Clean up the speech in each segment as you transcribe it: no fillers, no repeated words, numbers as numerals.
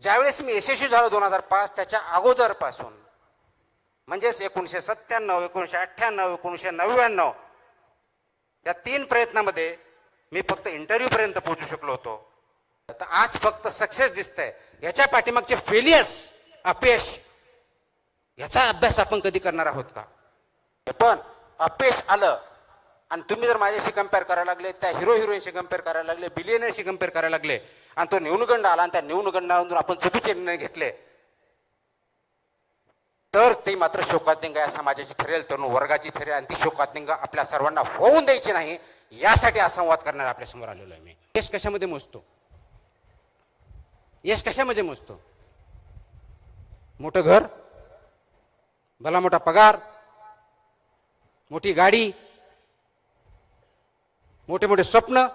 ज्यावेळेस मी यशस्वी झालो 2005 त्याच्या अगोदरपासून म्हणजेच 1997, 1998, 1999 या 3 प्रयत्नामध्ये मी फक्त इंटरव्ह्यूपर्यंत पोहोचू शकलो होतो. तर आज फक्त सक्सेस दिसतंय. याच्या पाठीमागचे फेलियर्स, अपयश, याचा अभ्यास आपण कधी करणार आहोत का? पण अपयश आलं आणि तुम्ही जर माझ्याशी कम्पेअर करायला लागले, त्या हिरोईनशी कम्पेअर करायला लागले, बिलियनरशी कम्पेअर करायला लागले आणि तो न्यूनगंड आला आणि त्या न्यूनगंडावरून आपण चुकीचे निर्णय घेतले, तर ते मात्र शोकांतिका या समाजाची ठरेल, तरुण वर्गाची ठरेल आणि ती शोकांतिका आपल्या सर्वांना होऊन द्यायची नाही. यासाठी हा संवाद करणार आपल्या समोर आलेलो आहे मी. यश कशामध्ये मोजतो? यश कशामध्ये मोजतो? मोठं घर, भला मोठा पगार, मोठी गाडी, मोठे मोठे स्वप्न,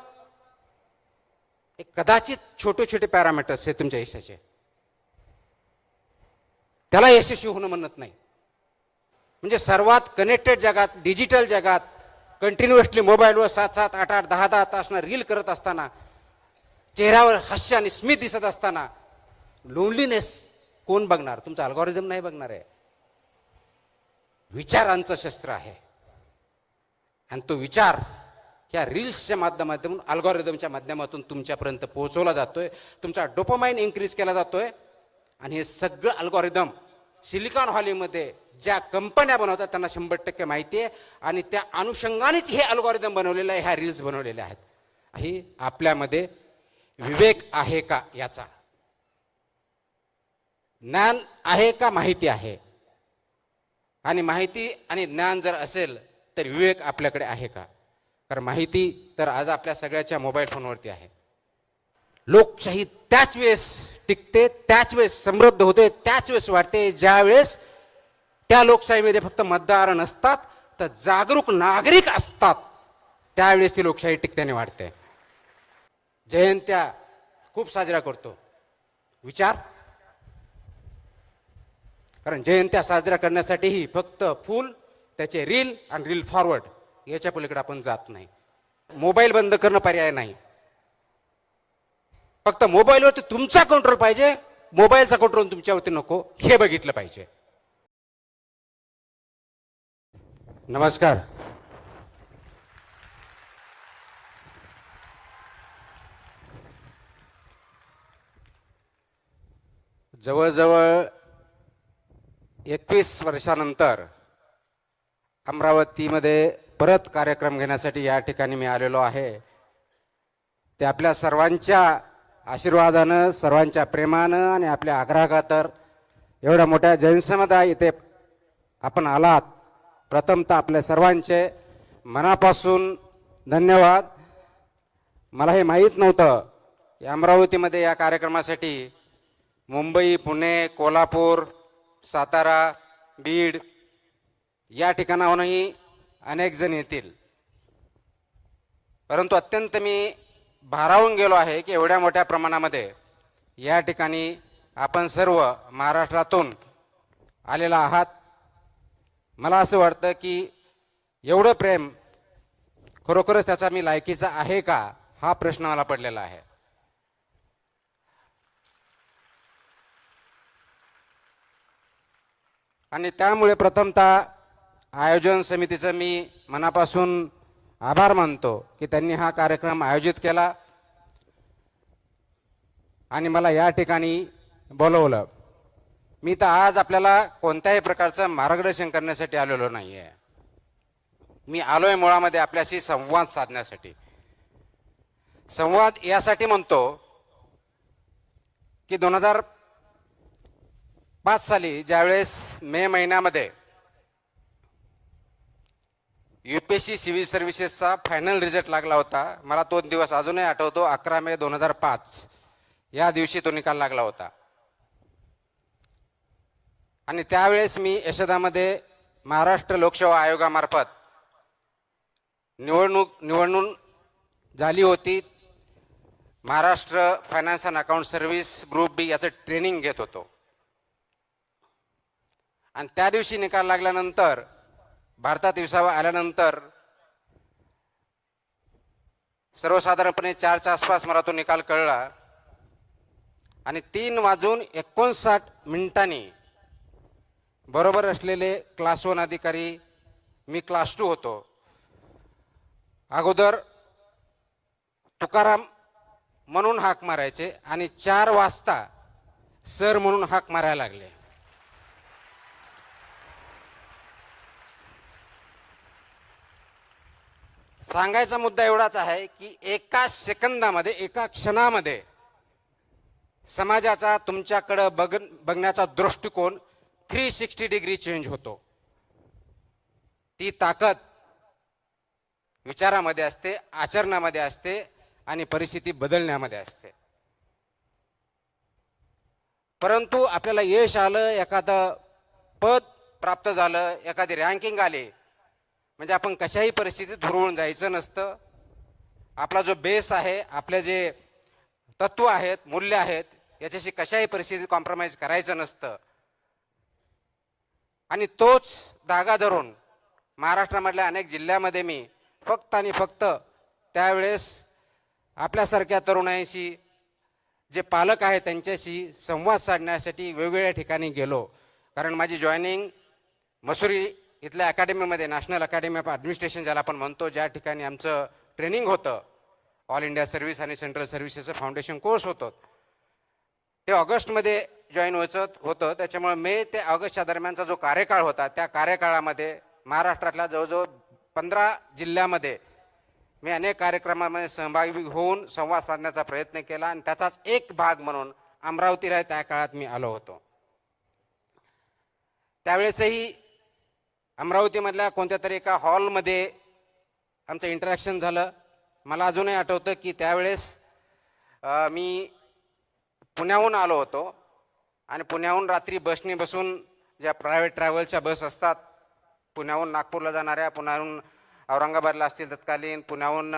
हे कदाचित छोटे छोटे पॅरामीटर्स आहेत तुमच्या यशाचे. त्याला यशस्वी होणं म्हणत नाही. म्हणजे सर्वात कनेक्टेड जगात, डिजिटल जगात कंटिन्युअसली मोबाईलवर 7-7, 8-8, 10-10 तास रील करत असताना, चेहऱ्यावर हास्य आणि स्मित दिसत असताना लोनलीनेस कोण बघणार? तुमचा अल्गोरिदम नाही बघणार आहे. विचारांचं शस्त्र आहे आणि तो विचार या रील्सच्या माध्यमातून, अल्गोरिदमच्या माध्यमातून तुमच्यापर्यंत पोहोचवला जातोय. तुमचा डोपामाइन इन्क्रीज केला जातोय आणि हे सगळं अल्गोरिदम सिलिकॉन व्हॅलीमध्ये ज्या कंपन्या बनवतात त्यांना 100% माहिती आहे आणि त्या अनुषंगानेच हे अल्गोरिदम बनवलेलं आहे, ह्या रील्स बनवलेल्या आहेत. हे आपल्यामध्ये विवेक आहे का याचा, ज्ञान आहे का माहिती आहे, आणि माहिती आणि ज्ञान जर असेल तर विवेक आपल्याकडे आहे का? कारण माहिती तर आज आपल्या सगळ्याच्या मोबाईल फोनवरती आहे. लोकशाही त्याच वेळेस टिकते, त्याच वेळेस समृद्ध होते, त्याच वेळेस वाढते ज्या वेळेस त्या लोकशाहीमध्ये फक्त मतदार नसतात तर जागरूक नागरिक असतात. त्यावेळेस ती लोकशाही टिकत्याने वाढते. जयंत्या खूप साजरा करतो. विचार, कारण जयंत्या साजरा करण्यासाठीही फक्त फूल, त्याचे रील आणि रील फॉरवर्ड याच्या पलीकडे आपण जात नाही. मोबाईल बंद करणं पर्याय नाही. फक्त मोबाईलवरती तुमचा कंट्रोल पाहिजे, मोबाईलचा कंट्रोल तुमच्यावरती नको, हे बघितलं पाहिजे. नमस्कार. जवळजवळ 21 वर्षानंतर अमरावतीमध्ये परत कार्यक्रम घेण्यासाठी या ठिकाणी मी आलेलो आहे. ते आपल्या सर्वांच्या आशीर्वादानं, सर्वांच्या प्रेमानं आणि आपल्या आग्रहाखातर एवढ्या मोठ्या जनसमुदाय इथे आपण आलात. प्रथमतः आपल्या सर्वांचे मनापासून धन्यवाद. मला हे माहीत नव्हतं की अमरावतीमध्ये या कार्यक्रमासाठी मुंबई, पुणे, कोल्हापूर, सातारा, बीड या ठिकाणाहूनही अनेक जण येतील. परंतु अत्यंत मी भारावून गेलो आहे की एवढ्या मोठ्या प्रमाणामध्ये या ठिकाणी आपण सर्व महाराष्ट्रातून आलेला आहात. मला असं वाटतं की एवढं प्रेम खरोखरच त्याचा मी लायकीचा आहे का, हा प्रश्न मला पडलेला आहे. आणि त्यामुळे प्रथमतः आयोजन समितीचं मी मनापासून आभार मानतो की त्यांनी हा कार्यक्रम आयोजित केला आणि मला या ठिकाणी बोलवलं. मी तर आज आपल्याला कोणत्याही प्रकारचं मार्गदर्शन करण्यासाठी आलेलो नाही आहे. मी आलोय मुळामध्ये आपल्याशी संवाद साधण्यासाठी. संवाद यासाठी म्हणतो की 2005 साली ज्यावेळेस मे महिन्यामध्ये UPSC सिव्हिल सर्व्हिसेसचा फायनल रिझल्ट लागला होता. मला तो दिवस अजूनही आठवतो. 11 मे 2005 या दिवशी तो निकाल लागला होता. आणि त्यावेळेस मी यशोदामध्ये महाराष्ट्र लोकसेवा आयोगामार्फत निवडणूक झाली होती. Maharashtra finance and account service group B याचं ट्रेनिंग घेत होतो. आणि त्या दिवशी निकाल लागल्यानंतर, भारतात विसावा आल्यानंतर सर्वसाधारणपणे 4च्या आसपास मला तो निकाल कळला. आणि 3:59 बरोबर असलेले क्लास 1 अधिकारी, मी क्लास 2 होतो, अगोदर तुकाराम म्हणून हाक मारायचे आणि 4 वाजता सर म्हणून हाक मारायला लागले. सांगायचा मुद्दा एवढाच आहे की एका सेकंदामध्ये, एका क्षणामध्ये समाजाचा तुमच्याकडे बघण्याचा दृष्टिकोन 360 डिग्री चेंज होतो. ती ताकद विचारामध्ये असते, आचरणामध्ये असते आणि परिस्थिती बदलण्यामध्ये असते. परंतु आपल्याला यश आलं, एखादं पद प्राप्त झालं, एखादी रँकिंग आली म्हणजे आपण कशाही परिस्थितीत धुरळून जायचं नसतं. आपला जो बेस आहे, आपले जे तत्व आहेत, मूल्य आहेत, याच्याशी कशाही परिस्थितीत कॉम्प्रोमाइज करायचं नसतं. आणि तोच धागा धरून महाराष्ट्रामधल्या अनेक जिल्ह्यामध्ये मी फक्त आणि फक्त त्यावेळेस आपल्यासारख्या तरुणांशी, जे पालक आहेत त्यांच्याशी संवाद साधण्यासाठी वेगवेगळ्या ठिकाणी गेलो. कारण माझी जॉईनिंग मसुरी इथल्या अकॅडमीमध्ये, नॅशनल अकॅडमी ऑफ ॲडमिनिस्ट्रेशन ज्याला आपण म्हणतो, ज्या ठिकाणी आमचं ट्रेनिंग होतं, ऑल इंडिया सर्व्हिस आणि सेंट्रल सर्व्हिसेसचं फाउंडेशन कोर्स होतं, ते ऑगस्टमध्ये जॉईन व्हायचं होतं. त्याच्यामुळे मे ते ऑगस्टच्या दरम्यानचा जो कार्यकाळ होता, त्या कार्यकाळामध्ये महाराष्ट्रातल्या जवळजवळ 15 जिल्ह्यामध्ये मी अनेक कार्यक्रमामध्ये सहभागी होऊन संवाद साधण्याचा प्रयत्न केला आणि त्याचाच एक भाग म्हणून अमरावतीला त्या काळात मी आलो होतो. त्यावेळेसही अमरावतीमधल्या कोणत्या तरी एका हॉलमध्ये आमचं इंटरॅक्शन झालं. मला अजूनही आठवतं की त्यावेळेस मी पुण्याहून आलो होतो आणि पुण्याहून रात्री बसने बसून, ज्या प्रायव्हेट ट्रॅव्हलच्या बस असतात, पुण्याहून नागपूरला जाणाऱ्या, पुण्याहून औरंगाबादला असतील तत्कालीन, पुण्याहून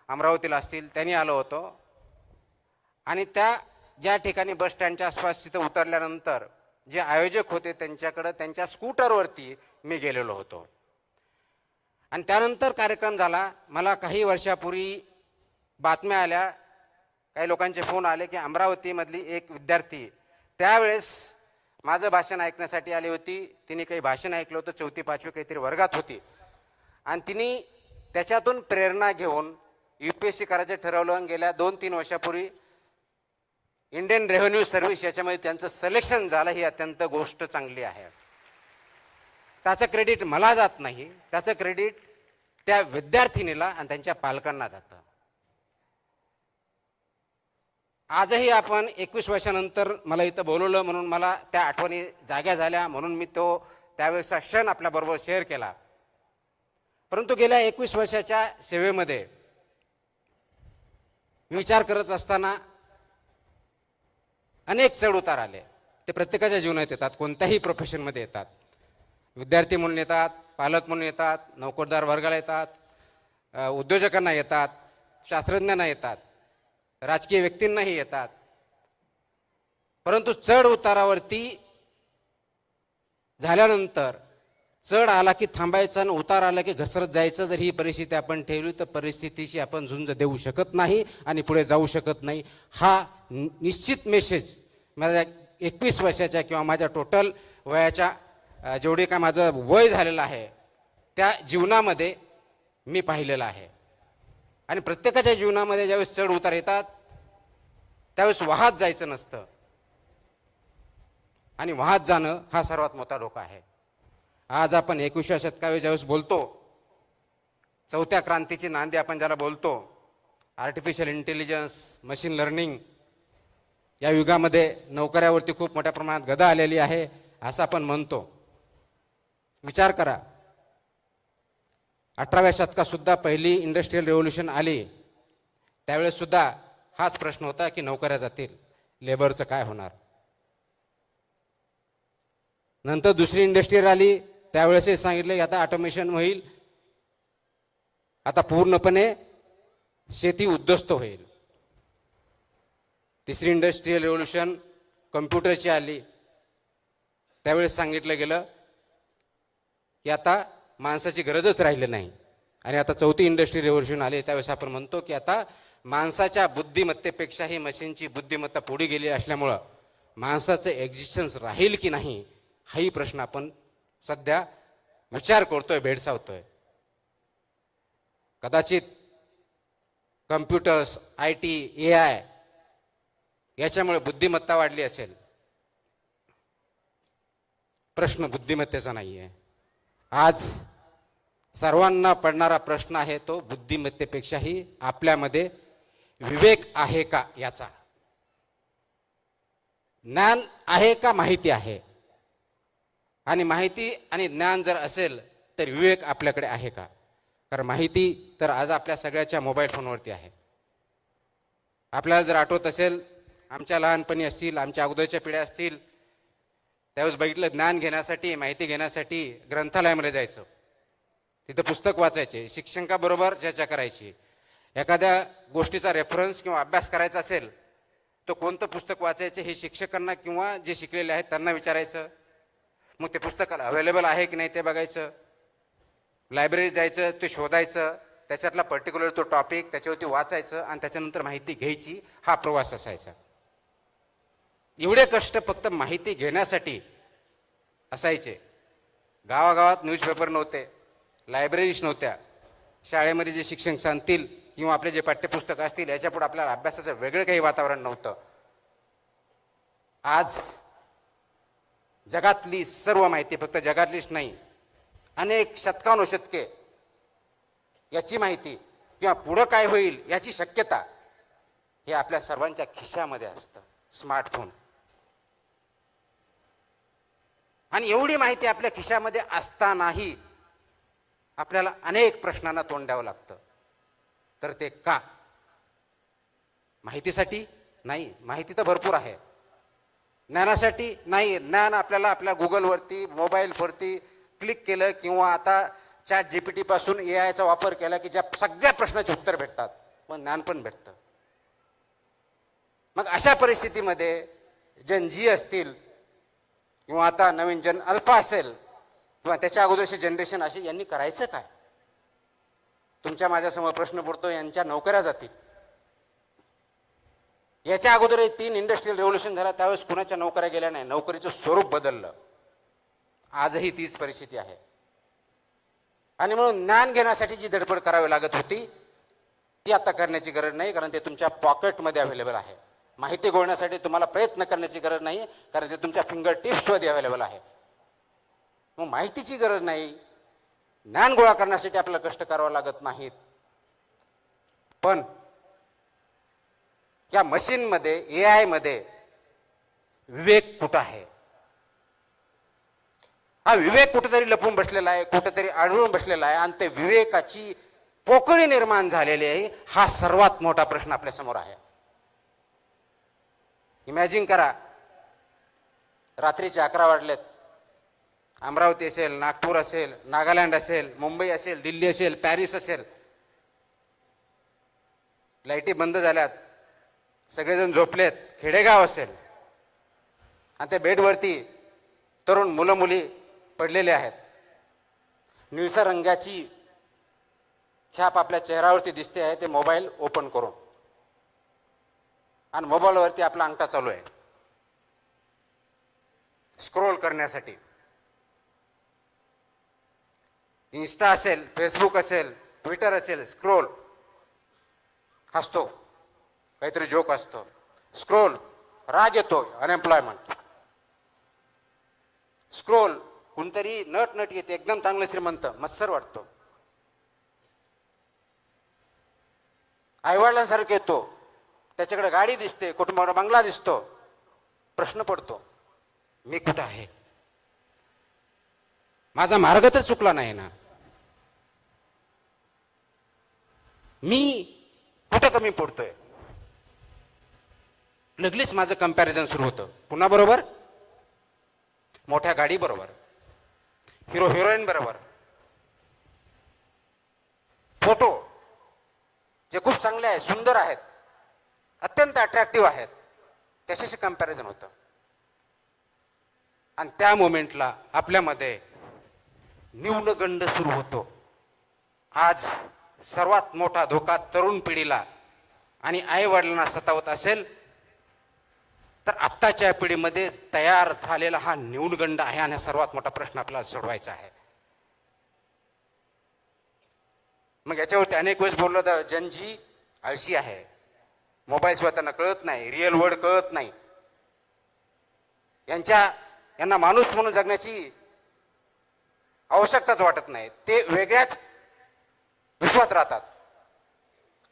अमरावतीला असतील, त्यांनी आलो होतो. आणि त्या ज्या ठिकाणी बस स्टँडच्या आसपास तिथं उतरल्यानंतर जे आयोजक होते त्यांच्याकडं त्यांच्या स्कूटरवरती मी गेलेलो होतो. आणि त्यानंतर कार्यक्रम झाला. मला काही वर्षापूर्वी बातम्या आल्या, काही लोकांचे फोन आले की अमरावतीमधली एक विद्यार्थी त्यावेळेस माझं भाषण ऐकण्यासाठी आली होती. तिने काही भाषण ऐकलं होतं, 4थी 5वी काहीतरी वर्गात होती आणि तिने त्याच्यातून प्रेरणा घेऊन UPSC करायचं ठरवलं आणि गेल्या 2-3 वर्षापूर्वी इंडियन रेव्हेन्यू सर्व्हिस याच्यामध्ये त्यांचं सिलेक्शन झालं. ही अत्यंत गोष्ट चांगली आहे. त्याचं क्रेडिट मला जात नाही, त्याचं क्रेडिट त्या विद्यार्थिनीला आणि त्यांच्या पालकांना जातं. आजही आपण 21 वर्षानंतर मला इथं बोलवलं म्हणून मला त्या आठवणी जाग्या झाल्या, म्हणून मी तो त्यावेळेचा क्षण आपल्याबरोबर शेअर केला. परंतु गेल्या 21 वर्षाच्या सेवेमध्ये विचार करत असताना अनेक चढ उतार आले. ते प्रत्येकाच्या जीवनात येतात, कोणत्याही प्रोफेशनमध्ये येतात. विद्यार्थी म्हणून येतात, पालक म्हणून येतात, नोकरदार वर्गाला येतात, उद्योजकांना येतात, शास्त्रज्ञांना येतात, राजकीय व्यक्तींनाही येतात. परंतु चढ उतारावरती झाल्यानंतर चढ आला की थांबायचं आणि उतार आला की घसरत जायचं. जर ही परिस्थिती आपण ठेवली तर परिस्थितीशी आपण झुंज देऊ शकत नाही आणि पुढे जाऊ शकत नाही. हा निश्चित मेसेज माझ्या 21 वर्षाच्या किंवा माझ्या टोटल वयाच्या जेवढे काय माझं वय झालेलं आहे त्या जीवनामध्ये मी पाहिलेलं आहे. आणि प्रत्येकाच्या जीवनामध्ये ज्यावेळेस चढ उतार येतात त्यावेळेस वाहत जायचं नसतं आणि वाहत जाणं हा सर्वात मोठा धोका आहे. आज आपण 21व्या शतकावर ज्यावेळेस बोलतो, 4थ्या क्रांतीची नांदी आपण ज्याला बोलतो, आर्टिफिशियल इंटेलिजन्स, मशीन लर्निंग, या युगामध्ये नोकऱ्यावरती खूप मोठ्या प्रमाणात गदा आलेली आहे असं आपण म्हणतो. विचार करा, 18व्या शतकात सुद्धा पहिली इंडस्ट्रियल रेव्होल्यूशन आली, त्यावेळेस सुद्धा हाच प्रश्न होता की नोकऱ्या जातील, लेबरचं काय होणार. नंतर दुसरी इंडस्ट्रियल आली, त्यावेळेस हे सांगितलं की आता ऑटोमेशन होईल, आता पूर्णपणे शेती उद्ध्वस्त होईल. तिसरी इंडस्ट्रियल रेव्होल्यूशन कम्प्युटरची आली, त्यावेळेस सांगितलं गेलं की आता माणसाची गरजच राहिली नाही. आणि आता 4थी इंडस्ट्रियल रेव्होल्यूशन आली, त्यावेळेस आपण म्हणतो की आता माणसाच्या बुद्धिमत्तेपेक्षाही मशीनची बुद्धिमत्ता पुढे गेली असल्यामुळं माणसाचं एक्झिस्टन्स राहील की नाही हाही प्रश्न आपण सध्या विचार करतोय, भेडसावतोय. कदाचित कम्प्युटर्स, IT, AI याच्यामुळे बुद्धिमत्ता वाढली असेल. प्रश्न बुद्धिमत्तेचा नाही आहे. आज सर्वांना पडणारा प्रश्न आहे तो बुद्धिमत्तेपेक्षाही आपल्यामध्ये विवेक आहे का याचा. ज्ञान आहे का माहिती आहे, आणि माहिती आणि ज्ञान जर असेल तर विवेक आपल्याकडे आहे का. कारण माहिती तर आज आपल्या सगळ्याच्या मोबाईल फोनवरती आहे. आपल्याला जर आठवत असेल, आमच्या लहानपणी असतील, आमच्या अगोदरच्या पिढ्या असतील, त्यावेळेस बघितलं ज्ञान घेण्यासाठी, माहिती घेण्यासाठी ग्रंथालयामध्ये जायचं. तिथं पुस्तक वाचायचे, शिक्षकाबरोबर चर्चा करायची. एखाद्या गोष्टीचा रेफरन्स किंवा अभ्यास करायचा असेल तर कोणतं पुस्तक वाचायचे हे शिक्षकांना किंवा जे शिकलेले आहेत त्यांना विचारायचं. मग ते पुस्तक अवेलेबल आहे की नाही ते बघायचं. लायब्ररीत जायचं, ते शोधायचं, त्याच्यातला पर्टिक्युलर तो टॉपिक त्याच्यावरती वाचायचं आणि त्याच्यानंतर माहिती घ्यायची. हा प्रवास असायचा. एवढे कष्ट फक्त माहिती घेण्यासाठी असायचे. गावागावात न्यूजपेपर नव्हते, लायब्ररीज नव्हत्या. शाळेमध्ये जे शिक्षक सांगतील किंवा आपले जे पाठ्यपुस्तक असतील याच्यापुढे आपल्याला अभ्यासाचं वेगळं काही वातावरण नव्हतं. आज जगातली सर्व माहिती, फक्त जगातलीच नाही, अनेक शतकानुशतके याची माहिती किंवा पुढं काय होईल याची शक्यता हे आपल्या सर्वांच्या खिशामध्ये असतं. स्मार्टफोन. आणि एवढी माहिती आपल्या खिशामध्ये असतानाही आपल्याला अनेक प्रश्नांना तोंड द्यावं लागतं. तर ते का? माहितीसाठी नाही, माहिती तर भरपूर आहे. ज्ञानासाठी नाही, ज्ञान आपल्याला आपल्या गुगलवरती, मोबाईलवरती क्लिक केलं किंवा आता ChatGPT पासून AIचा वापर केला की ज्या सगळ्या प्रश्नाचे उत्तर भेटतात, पण ज्ञान पण भेटतं. मग अशा परिस्थितीमध्ये जन जी असतील किंवा आता नवीन जन अल्फा असेल किंवा त्याच्या अगोदरचे जनरेशन असेल, यांनी करायचं काय? तुमच्या माझ्यासमोर प्रश्न पडतो, यांच्या नोकऱ्या जातील. याच्या अगोदर 3 इंडस्ट्रियल रेव्होल्युशन झाला, त्यावेळेस कुणाच्या नोकऱ्या गेल्या नाही, नोकरीचं स्वरूप बदललं. आजही तीच परिस्थिती आहे. आणि म्हणून ज्ञान घेण्यासाठी जी धडपड करावी लागत होती ती आता करण्याची गरज नाही, कारण ते तुमच्या पॉकेटमध्ये अवेलेबल आहे. माहिती गोळण्यासाठी तुम्हाला प्रयत्न करण्याची गरज नाही, कारण ते तुमच्या फिंगर टिप्समध्ये अवेलेबल आहे. मग माहितीची गरज नाही, ज्ञान गोळा करण्यासाठी आपल्याला कष्ट करावं लागत नाहीत. पण या मशीनमध्ये, AI मध्ये विवेक कुठं आहे? हा विवेक कुठेतरी लपून बसलेला आहे, कुठेतरी आढळून बसलेला आहे, आणि ते विवेकाची पोकळी निर्माण झालेली आहे. हा सर्वात मोठा प्रश्न आपल्या समोर आहे. इमॅजिन करा, रात्रीचे 11 वाजलेत. अमरावती असेल, नागपूर असेल, नागालँड असेल, मुंबई असेल, दिल्ली असेल, पॅरिस असेल, लाईटी बंद झाल्यात, सगळेजण झोपलेत. खेडेगाव असेल आणि त्या बेडवरती तरुण मुलं मुली पडलेले आहेत. निळसर रंगाची छाप आपल्या चेहऱ्यावरती दिसते आहे, ते मोबाईल ओपन करून, आणि मोबाईलवरती आपला अंगठा चालू आहे स्क्रोल करण्यासाठी. इंस्टा असेल, फेसबुक असेल, ट्विटर असेल, स्क्रोल. हसतो, काहीतरी जोक असतो, स्क्रोल. राग येतो, अनएम्प्लॉयमेंट. स्क्रोल. कोणतरी नट नट येते, एकदम चांगलं श्रीमंत, मत्सर वाटतो, आईवडिलांसारखं येतो, त्याच्याकडे गाडी दिसते, कुटुंबावर बंगला दिसतो. प्रश्न पडतो, मी कुठं आहे? माझा मार्ग तर चुकला नाही ना? मी कुठं कमी पडतोय? लगेच माझं कंपॅरिझन सुरू होतं. पुन्हा बरोबर, मोठ्या गाडी बरोबर, हिरो हिरोईन बरोबर, फोटो जे खूप चांगले आहेत, सुंदर आहेत, अत्यंत अट्रॅक्टिव्ह आहेत, त्याच्याशी कंपॅरिझन होतं. आणि त्या मोमेंटला आपल्यामध्ये न्यूनगंड सुरू होतो. आज सर्वात मोठा धोका तरुण पिढीला आणि आई वडिलांना सतावत असेल तर आत्ताच्या पिढीमध्ये तयार झालेला हा न्यूनगंड आहे आणि सर्वात मोठा प्रश्न आपल्याला सोडवायचा आहे. मग याच्यावरती अनेक वेळेस बोललो तर जनजी आळशी आहे, मोबाईल शिवाय त्यांना कळत नाही, रिअल वर्ल्ड कळत नाही, यांना माणूस म्हणून जगण्याची आवश्यकताच वाटत नाही, ते वेगळ्याच विश्वात राहतात,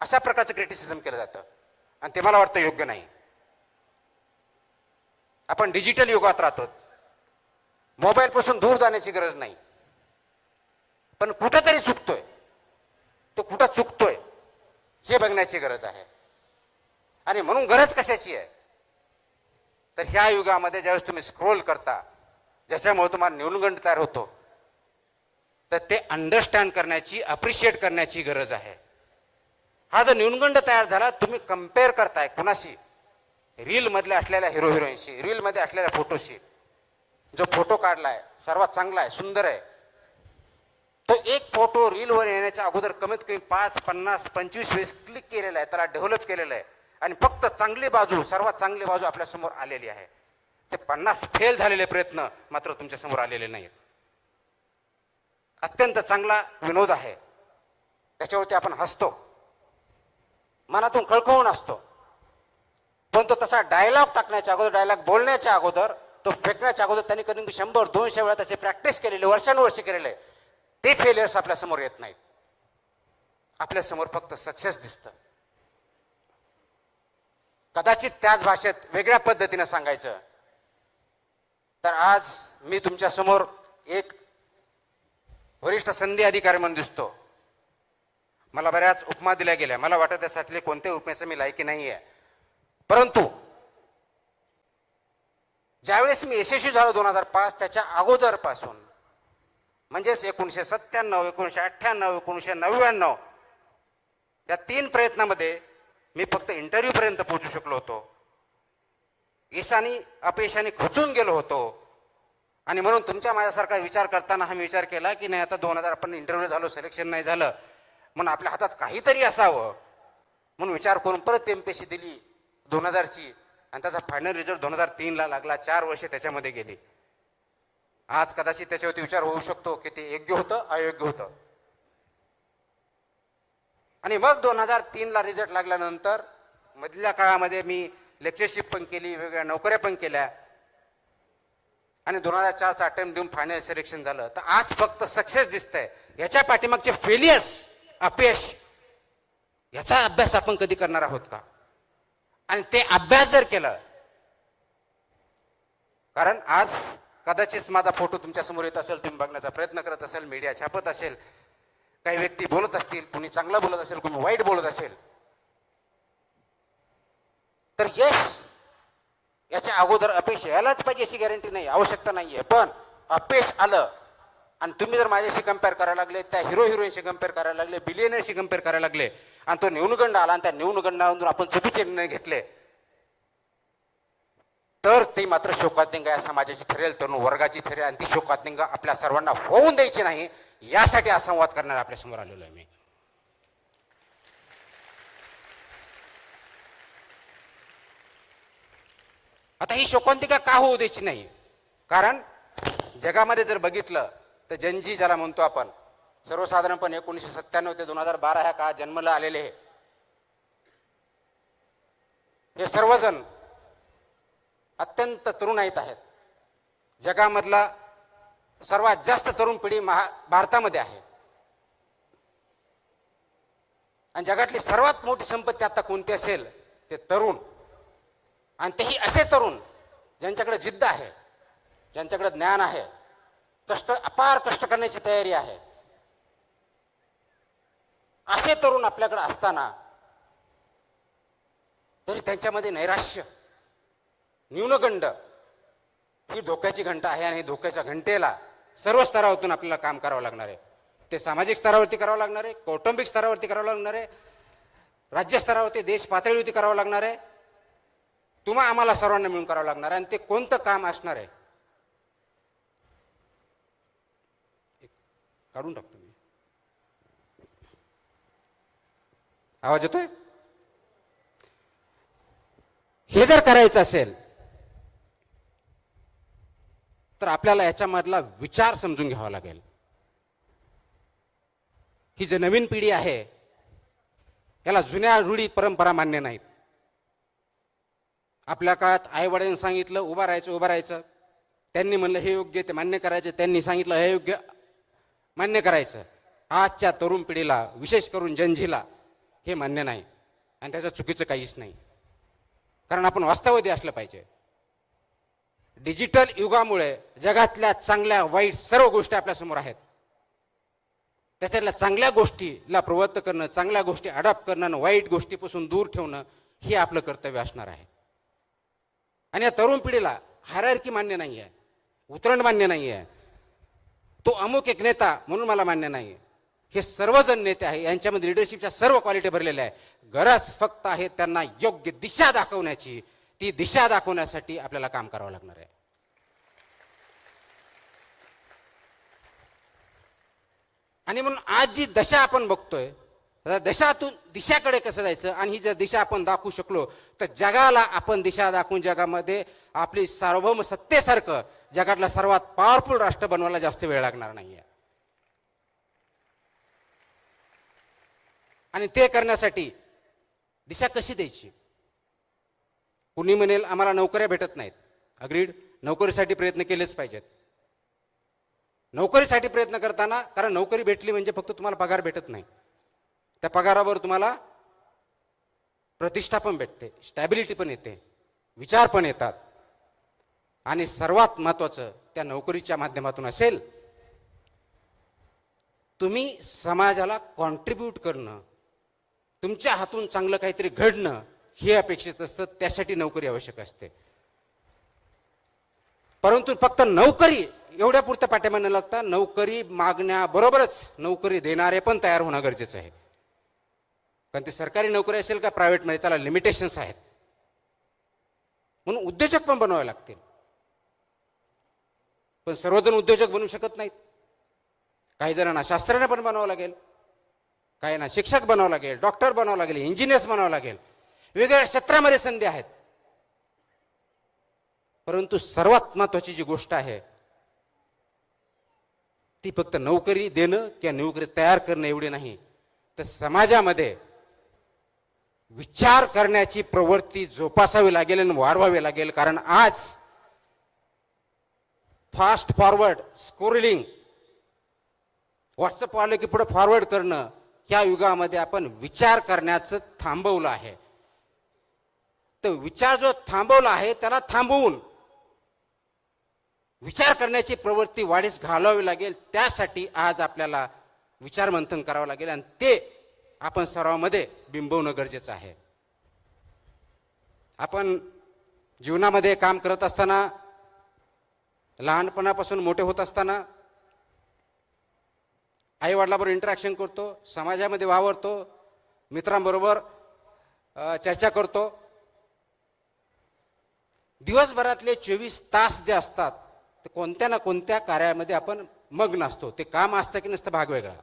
अशा प्रकारचं क्रिटिसिझम केलं जातं आणि ते मला वाटतं योग्य नाही. आपण डिजिटल युगात राहतो, मोबाईल पासून दूर जाण्याची गरज नाही, पण कुठंतरी चुकतोय, तो कुठं चुकतोय हे बघण्याची गरज आहे. आणि म्हणून गरज कशाची आहे तर ह्या युगामध्ये ज्यावेळेस तुम्ही स्क्रोल करता ज्याच्यामुळे तुम्हाला न्यूनगंड तयार होतो तर ते अंडरस्टँड करण्याची, अप्रिशिएट करण्याची गरज आहे. हा जो न्यूनगंड तयार झाला, तुम्ही कम्पेअर करताय कुणाशी, रीलमधले असलेल्या हिरो हिरोईनशी, रीलमध्ये असलेल्या फोटोशी. जो फोटो काढलाय सर्वात चांगला आहे, सुंदर आहे, तो एक फोटो रीलवर येण्याच्या अगोदर कमीत कमी 5, 50, 25 वेळेस क्लिक केलेला आहे, त्याला डेव्हलप केलेलं आहे आणि फक्त चांगली बाजू, सर्वात चांगली बाजू आपल्यासमोर आलेली आहे. ते 50 फेल झालेले प्रयत्न मात्र तुमच्यासमोर आलेले नाहीत. अत्यंत चांगला विनोद आहे, त्याच्यावरती आपण हसतो, मनातून कळकळून असतो, पण तो तसा डायलॉग टाकण्याच्या अगोदर, डायलॉग बोलण्याच्या अगोदर, तो फेकण्याच्या अगोदर त्यांनी कधी 100-200 वेळा त्याची प्रॅक्टिस केलेली, वर्षानुवर्षे केलेले, ते फेलियर्स आपल्यासमोर येत नाहीत. आपल्यासमोर फक्त सक्सेस दिसतं. कदाचित त्याच भाषेत वेगळ्या पद्धतीनं सांगायचं तर आज मी तुमच्या समोर एक वरिष्ठ संधी अधिकारी म्हणून दिसतो. मला बऱ्याच उपमा दिल्या गेल्या, मला वाटत त्यासाठी कोणत्याही उपमेचं मी लायकी नाही आहे, परंतु ज्यावेळेस मी यशस्वी झालो 2005, त्याच्या अगोदरपासून म्हणजेच 1997, 1998, 1999 या 3 प्रयत्नामध्ये मी फक्त इंटरव्ह्यू पर्यंत पोहोचू शकलो होतो. यशाने अपयशाने खचून गेलो होतो आणि म्हणून तुमच्या माझ्यासारखा विचार करताना हा मी विचार केला की नाही, आता 2000 आपण इंटरव्ह्यू झालो, सिलेक्शन नाही झालं, म्हणून आपल्या हातात काहीतरी असावं म्हणून विचार करून परत MPSC दिली 2000ची आणि त्याचा फायनल रिझल्ट 2003ला लागला. 4 वर्षे त्याच्यामध्ये गेली. आज कदाचित त्याच्यावरती विचार होऊ शकतो की ते योग्य होतं, अयोग्य होतं. आणि मग 2003ला रिझल्ट लागल्यानंतर मधल्या काळामध्ये मी लेक्चरशिप पण केली, वेगवेगळ्या नोकऱ्या पण केल्या आणि 2004चा अटेम्प्ट देऊन फायनल सिलेक्शन झालं. तर आज फक्त सक्सेस दिसतंय. याच्या पाठीमागचे फेलियर्स, अपयश, याचा अभ्यास आपण कधी करणार आहोत का? आणि ते अभ्यास जर केलं, कारण आज कदाचित माझा फोटो तुमच्या समोर येत असेल, तुम्ही बघण्याचा प्रयत्न करत असेल, मीडिया छापत असेल, काही व्यक्ती बोलत असतील, कुणी चांगला बोलत असेल, कुणी वाईट बोलत असेल, तर यश याच्या अगोदर अपयश यायलाच पाहिजे याची गॅरंटी नाही, आवश्यकता नाहीये. पण अपयश आलं आणि तुम्ही जर माझ्याशी कम्पेअर करायला लागले, त्या हिरो हिरोईनशी कम्पेअर करायला लागले, बिलियनरशी कम्पेअर करायला लागले आणि तो न्यूनगंड आला आणि त्या न्यूनगंडावरून आपण चुकीचे निर्णय घेतले, तर ते मात्र शोकातिंगा या समाजाची ठरेल, तरुण वर्गाची ठरेल आणि ती शोकातिंगा आपल्या सर्वांना होऊन द्यायची नाही. यासाठी हा संवाद करणार आपल्या समोर आलेलो आहे मी. आता ही शोकांतिका का होऊ द्यायची नाही? कारण जगामध्ये जर बघितलं तर जनजी ज्याला म्हणतो आपण, सर्वसाधारणपणे 1997 ते 2012 ह्या काळात जन्मला आलेले हे सर्वजण अत्यंत तरुणाईत आहेत. जगामधला सर्वात जास्त तरुण पिढी भारतामध्ये आहे आणि जगातली सर्वात मोठी संपत्ती आता कोणती असेल ते तरुण, आणि तेही असे तरुण ज्यांच्याकडे जिद्द आहे, ज्यांच्याकडे ज्ञान आहे, अपार कष्ट करण्याची तयारी आहे. असे तरुण आपल्याकडे असताना तरी त्यांच्यामध्ये नैराश्य, न्यूनगंड ही धोक्याची घंटा आहे आणि धोक्याच्या घंटेला सर्व स्तरावरून आपल्याला काम करावं लागणार आहे. ते सामाजिक स्तरावरती करावं लागणार आहे, कौटुंबिक स्तरावरती करावं लागणार आहे, राज्य स्तरावरती, देश पातळीवरती करावं लागणार आहे, तुम्हा आम्हाला सर्वांना मिळून करावं लागणार आहे. आणि ते कोणतं काम असणार आहे काढून टाकतो मी. आवाज येतोय? हे जर करायचं असेल तर आपल्याला याच्यामधला विचार समजून घ्यावा लागेल. ही जी नवीन पिढी आहे याला जुन्या रूढी परंपरा मान्य नाहीत. आपल्या काळात आई वडिलांनी सांगितलं उभं राहायचं, त्यांनी म्हणलं हे योग्य, ते मान्य करायचे, त्यांनी सांगितलं हे योग्य, मान्य करायचं. आजच्या तरुण पिढीला, विशेष करून जनजीला हे मान्य नाही आणि त्याचं चुकीचं काहीच नाही. कारण आपण वास्तववादी असलं पाहिजे. डिजिटल युगामुळे जगातल्या चांगल्या वाईट सर्व गोष्टी आपल्यासमोर आहेत. त्याच्यातल्या चांगल्या गोष्टीला प्रवृत्त करणं, चांगल्या गोष्टी अडॉप्ट करणं आणि वाईट गोष्टीपासून दूर ठेवणं हे आपलं कर्तव्य असणार आहे. आणि या तरुण पिढीला हायरार्की मान्य नाही आहे, उतरण मान्य नाही आहे, तो अमुक एक नेता म्हणून मला मान्य नाही आहे. हे सर्वजण नेते आहे, यांच्यामध्ये लिडरशिपच्या सर्व क्वालिटी भरलेल्या आहे. गरज फक्त आहे त्यांना योग्य दिशा दाखवण्याची. ती दिशा दाखवण्यासाठी आपल्याला काम करावं लागणार आहे. आणि म्हणून आज जी दशा आपण बघतोय, दशातून दिशाकडे कसं जायचं, आणि ही जर दिशा आपण दाखवू शकलो तर जगाला आपण दिशा दाखवून जगामध्ये आपली सार्वभौम सत्तेसारखं जगातला सर्वात पॉवरफुल राष्ट्र बनवायला जास्त वेळ लागणार नाहीये. आणि ते करण्यासाठी दिशा कशी द्यायची? कुणी म्हणेल आम्हाला नोकऱ्या भेटत नाहीत. अग्रीड, नोकरीसाठी प्रयत्न केलेच पाहिजेत. नोकरीसाठी प्रयत्न करताना, कारण नोकरी भेटली म्हणजे फक्त तुम्हाला पगार भेटत नाही, त्या पगारावर तुम्हाला प्रतिष्ठा पण भेटते, स्टॅबिलिटी पण येते, विचार पण येतात. आणि सर्वात महत्त्वाचं त्या नोकरीच्या माध्यमातून असेल तुम्ही समाजाला कॉन्ट्रीब्यूट करणं, तुमच्या हातून चांगलं काहीतरी घडणं हे अपेक्षित असतं. त्यासाठी नोकरी आवश्यक असते. परंतु फक्त नोकरी एवढ्या पुरतं पाठिंबा न लागता नोकरी मागण्याबरोबरच नोकरी देणारे पण तयार होणं गरजेचं आहे. कारण ते सरकारी नोकरी असेल का प्रायव्हेटमध्ये, त्याला लिमिटेशन्स आहेत. म्हणून उद्योजक पण बनवावे लागतील. पण सर्वजण उद्योजक बनू शकत नाहीत. काही जणांना शास्त्रज्ञ पण बनावं लागेल, काहींना शिक्षक बनावं लागेल, डॉक्टर बनावं लागेल, इंजिनियर्स बनावं लागेल. वेगवेगळ्या क्षेत्रामध्ये संधी आहेत. परंतु सर्वात महत्त्वाची जी गोष्ट आहे ती फक्त नोकरी देणं किंवा नोकरी तयार करणं एवढी नाही, तर समाजामध्ये विचार करण्याची प्रवृत्ती जोपासावी लागेल आणि वाढवावी लागेल. कारण आज फास्ट फॉरवर्ड स्क्रोलिंग, व्हॉट्सअप आलं की पुढे फॉरवर्ड करणं, या युगामध्ये आपण विचार करण्याचं थांबवलं आहे. तर विचार जो थांबवला आहे त्याला थांबवून विचार करण्याची प्रवृत्ती वाढीस घालावी लागेल. त्यासाठी आज आपल्याला विचार मंथन करावं लागेल आणि ते आपण सर्वांमध्ये बिंबवणं गरजेचं आहे. आपण जीवनामध्ये काम करत असताना, लहानपणापासून मोठे होत असताना आई वडिलांबरोबर इंटरॅक्शन करतो, समाजामध्ये वावरतो, मित्रांबरोबर चर्चा करतो. दिवसभरातले 24 तास जे असतात ते कोणत्या ना कोणत्या कार्यामध्ये आपण मग्न असतो. ते काम असतं की नसतं भाग वेगळा,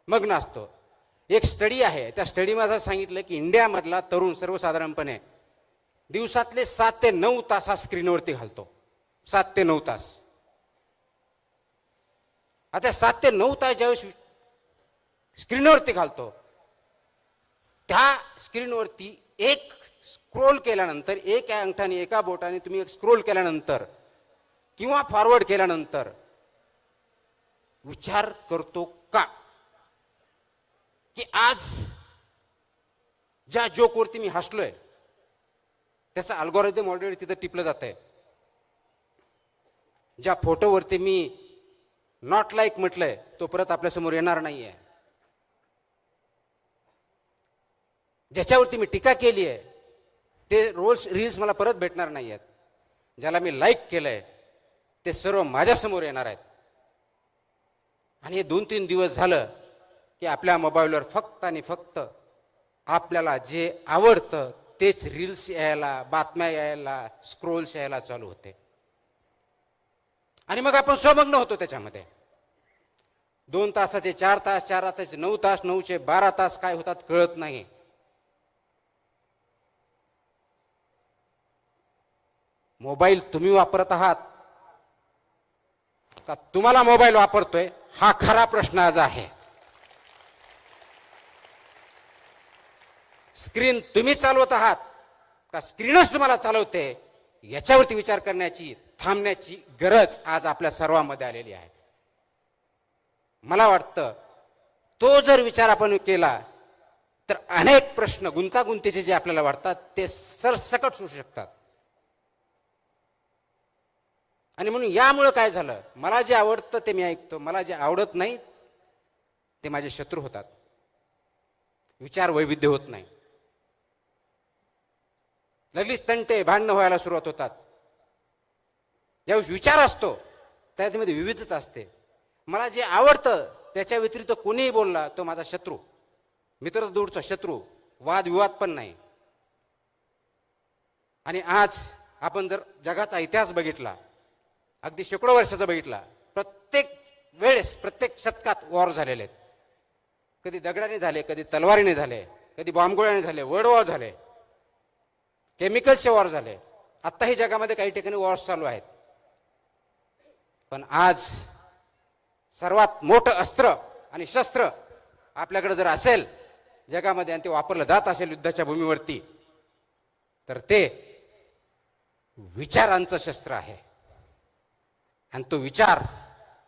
मग्न असतो. एक स्टडी आहे, त्या स्टडीमध्ये सांगितलं की इंडियामधला तरुण सर्वसाधारणपणे दिवसातले 7 ते 9 तास हा स्क्रीनवरती घालतो. 7 ते 9 तास. आता 7 ते 9 तास ज्यावेळेस स्क्रीनवरती घालतो, त्या स्क्रीनवरती एक स्क्रोल केल्यानंतर, एक अंगठाने एका बोटाने तुम्ही एक स्क्रोल केल्यानंतर किंवा फॉरवर्ड केल्यानंतर विचार करतो का की आज ज्या जोकवरती मी हसलोय त्याचा अल्गोरिदम ऑलरेडी तिथं टिपलं जात आहे. ज्या फोटोवरती मी नॉट लाईक म्हटलंय तो परत आपल्यासमोर येणार नाहीये. ज्याच्यावरती मी टीका केली आहे ते रील्स मला परत भेटणार नाही आहेत. ज्याला मी लाईक केलंय ते सर्व माझ्यासमोर येणार आहेत. आणि हे 2-3 दिवस झालं की आपल्या मोबाईलवर फक्त आणि फक्त आपल्याला जे आवडतं तेच रील्स यायला, बातम्या यायला, स्क्रोल्स यायला चालू होते. आणि मग आपण स्वमग्न होतो त्याच्यामध्ये. 2 तासाचे 4 तास, 4 तासाचे 9 तास, 9चे 12 तास काय होतात कळत नाही. मोबाईल तुम्ही वापरत आहात का तुम्हाला मोबाईल वापरतोय, हा खरा प्रश्न आज आहे. स्क्रीन तुम्ही चालवत आहात का स्क्रीनच तुम्हाला चालवते, याच्यावरती विचार करण्याची, थांबण्याची गरज आज आपल्या सर्वांमध्ये आलेली आहे. मला वाटतं तो जर विचार आपण केला तर अनेक प्रश्न गुंतागुंतीचे जे आपल्याला वाटतात ते सरसकट सुटू शकतात. आणि म्हणून यामुळे काय झालं, मला जे आवडतं ते मी ऐकतो, मला जे आवडत नाही ते माझे शत्रू होतात. विचार वैविध्य होत नाही, लगेच तंटे भांडणं व्हायला सुरुवात होतात. ज्यावेळेस विचार असतो त्यामध्ये विविधता असते. मला जे आवडतं त्याच्या व्यतिरिक्त कोणीही बोलला तो माझा शत्रू, मित्र दूरचा शत्रू, वादविवाद पण नाही. आणि आज आपण जर जगाचा इतिहास बघितला, अगदी शेकडो वर्षाचा बघितला, प्रत्येक वेळेस प्रत्येक शतकात वॉर झालेले आहेत. कधी दगडाने झाले, कधी तलवारीने झाले, कधी बॉम्बगोळ्याने झाले, वर्ल्ड वॉर झाले, केमिकलचे वॉर झाले. आत्ताही जगामध्ये काही ठिकाणी वॉर्स चालू आहेत. पण आज सर्वात मोठं अस्त्र आणि शस्त्र आपल्याकडे जर असेल जगामध्ये आणि ते वापरलं जात असेल युद्धाच्या भूमीवरती, तर ते विचारांचं शस्त्र आहे. आणि तो विचार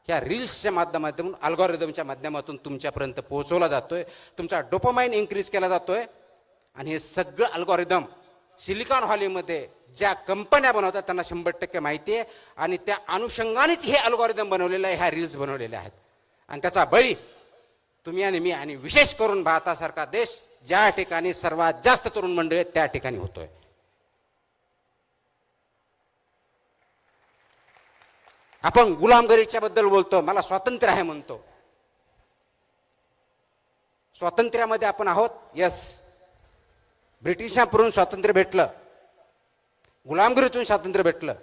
ह्या रील्सच्या माध्यमातून, अल्गोरिदमच्या माध्यमातून तुमच्यापर्यंत पोहोचवला जातोय. तुमचा डोपामाइन इन्क्रीज केला जातोय. आणि हे सगळं अल्गोरिदम सिलिकॉन व्हॅलीमध्ये ज्या कंपन्या बनवतात त्यांना 100% माहिती आहे. आणि त्या अनुषंगानेच हे अल्गोरिदम बनवलेलं आहे, ह्या रील्स बनवलेल्या आहेत. आणि त्याचा बळी तुम्ही आणि मी, आणि विशेष करून भारतासारखा देश ज्या ठिकाणी सर्वात जास्त तरुण मंडळी आहेत त्या ठिकाणी होतोय. आपण गुलामगिरीच्या बद्दल बोलतो, मला स्वातंत्र्य आहे म्हणतो. स्वातंत्र्यामध्ये आपण आहोत, यस. ब्रिटिशांकडून स्वातंत्र्य भेटलं, गुलामगिरीतून स्वातंत्र्य भेटलं.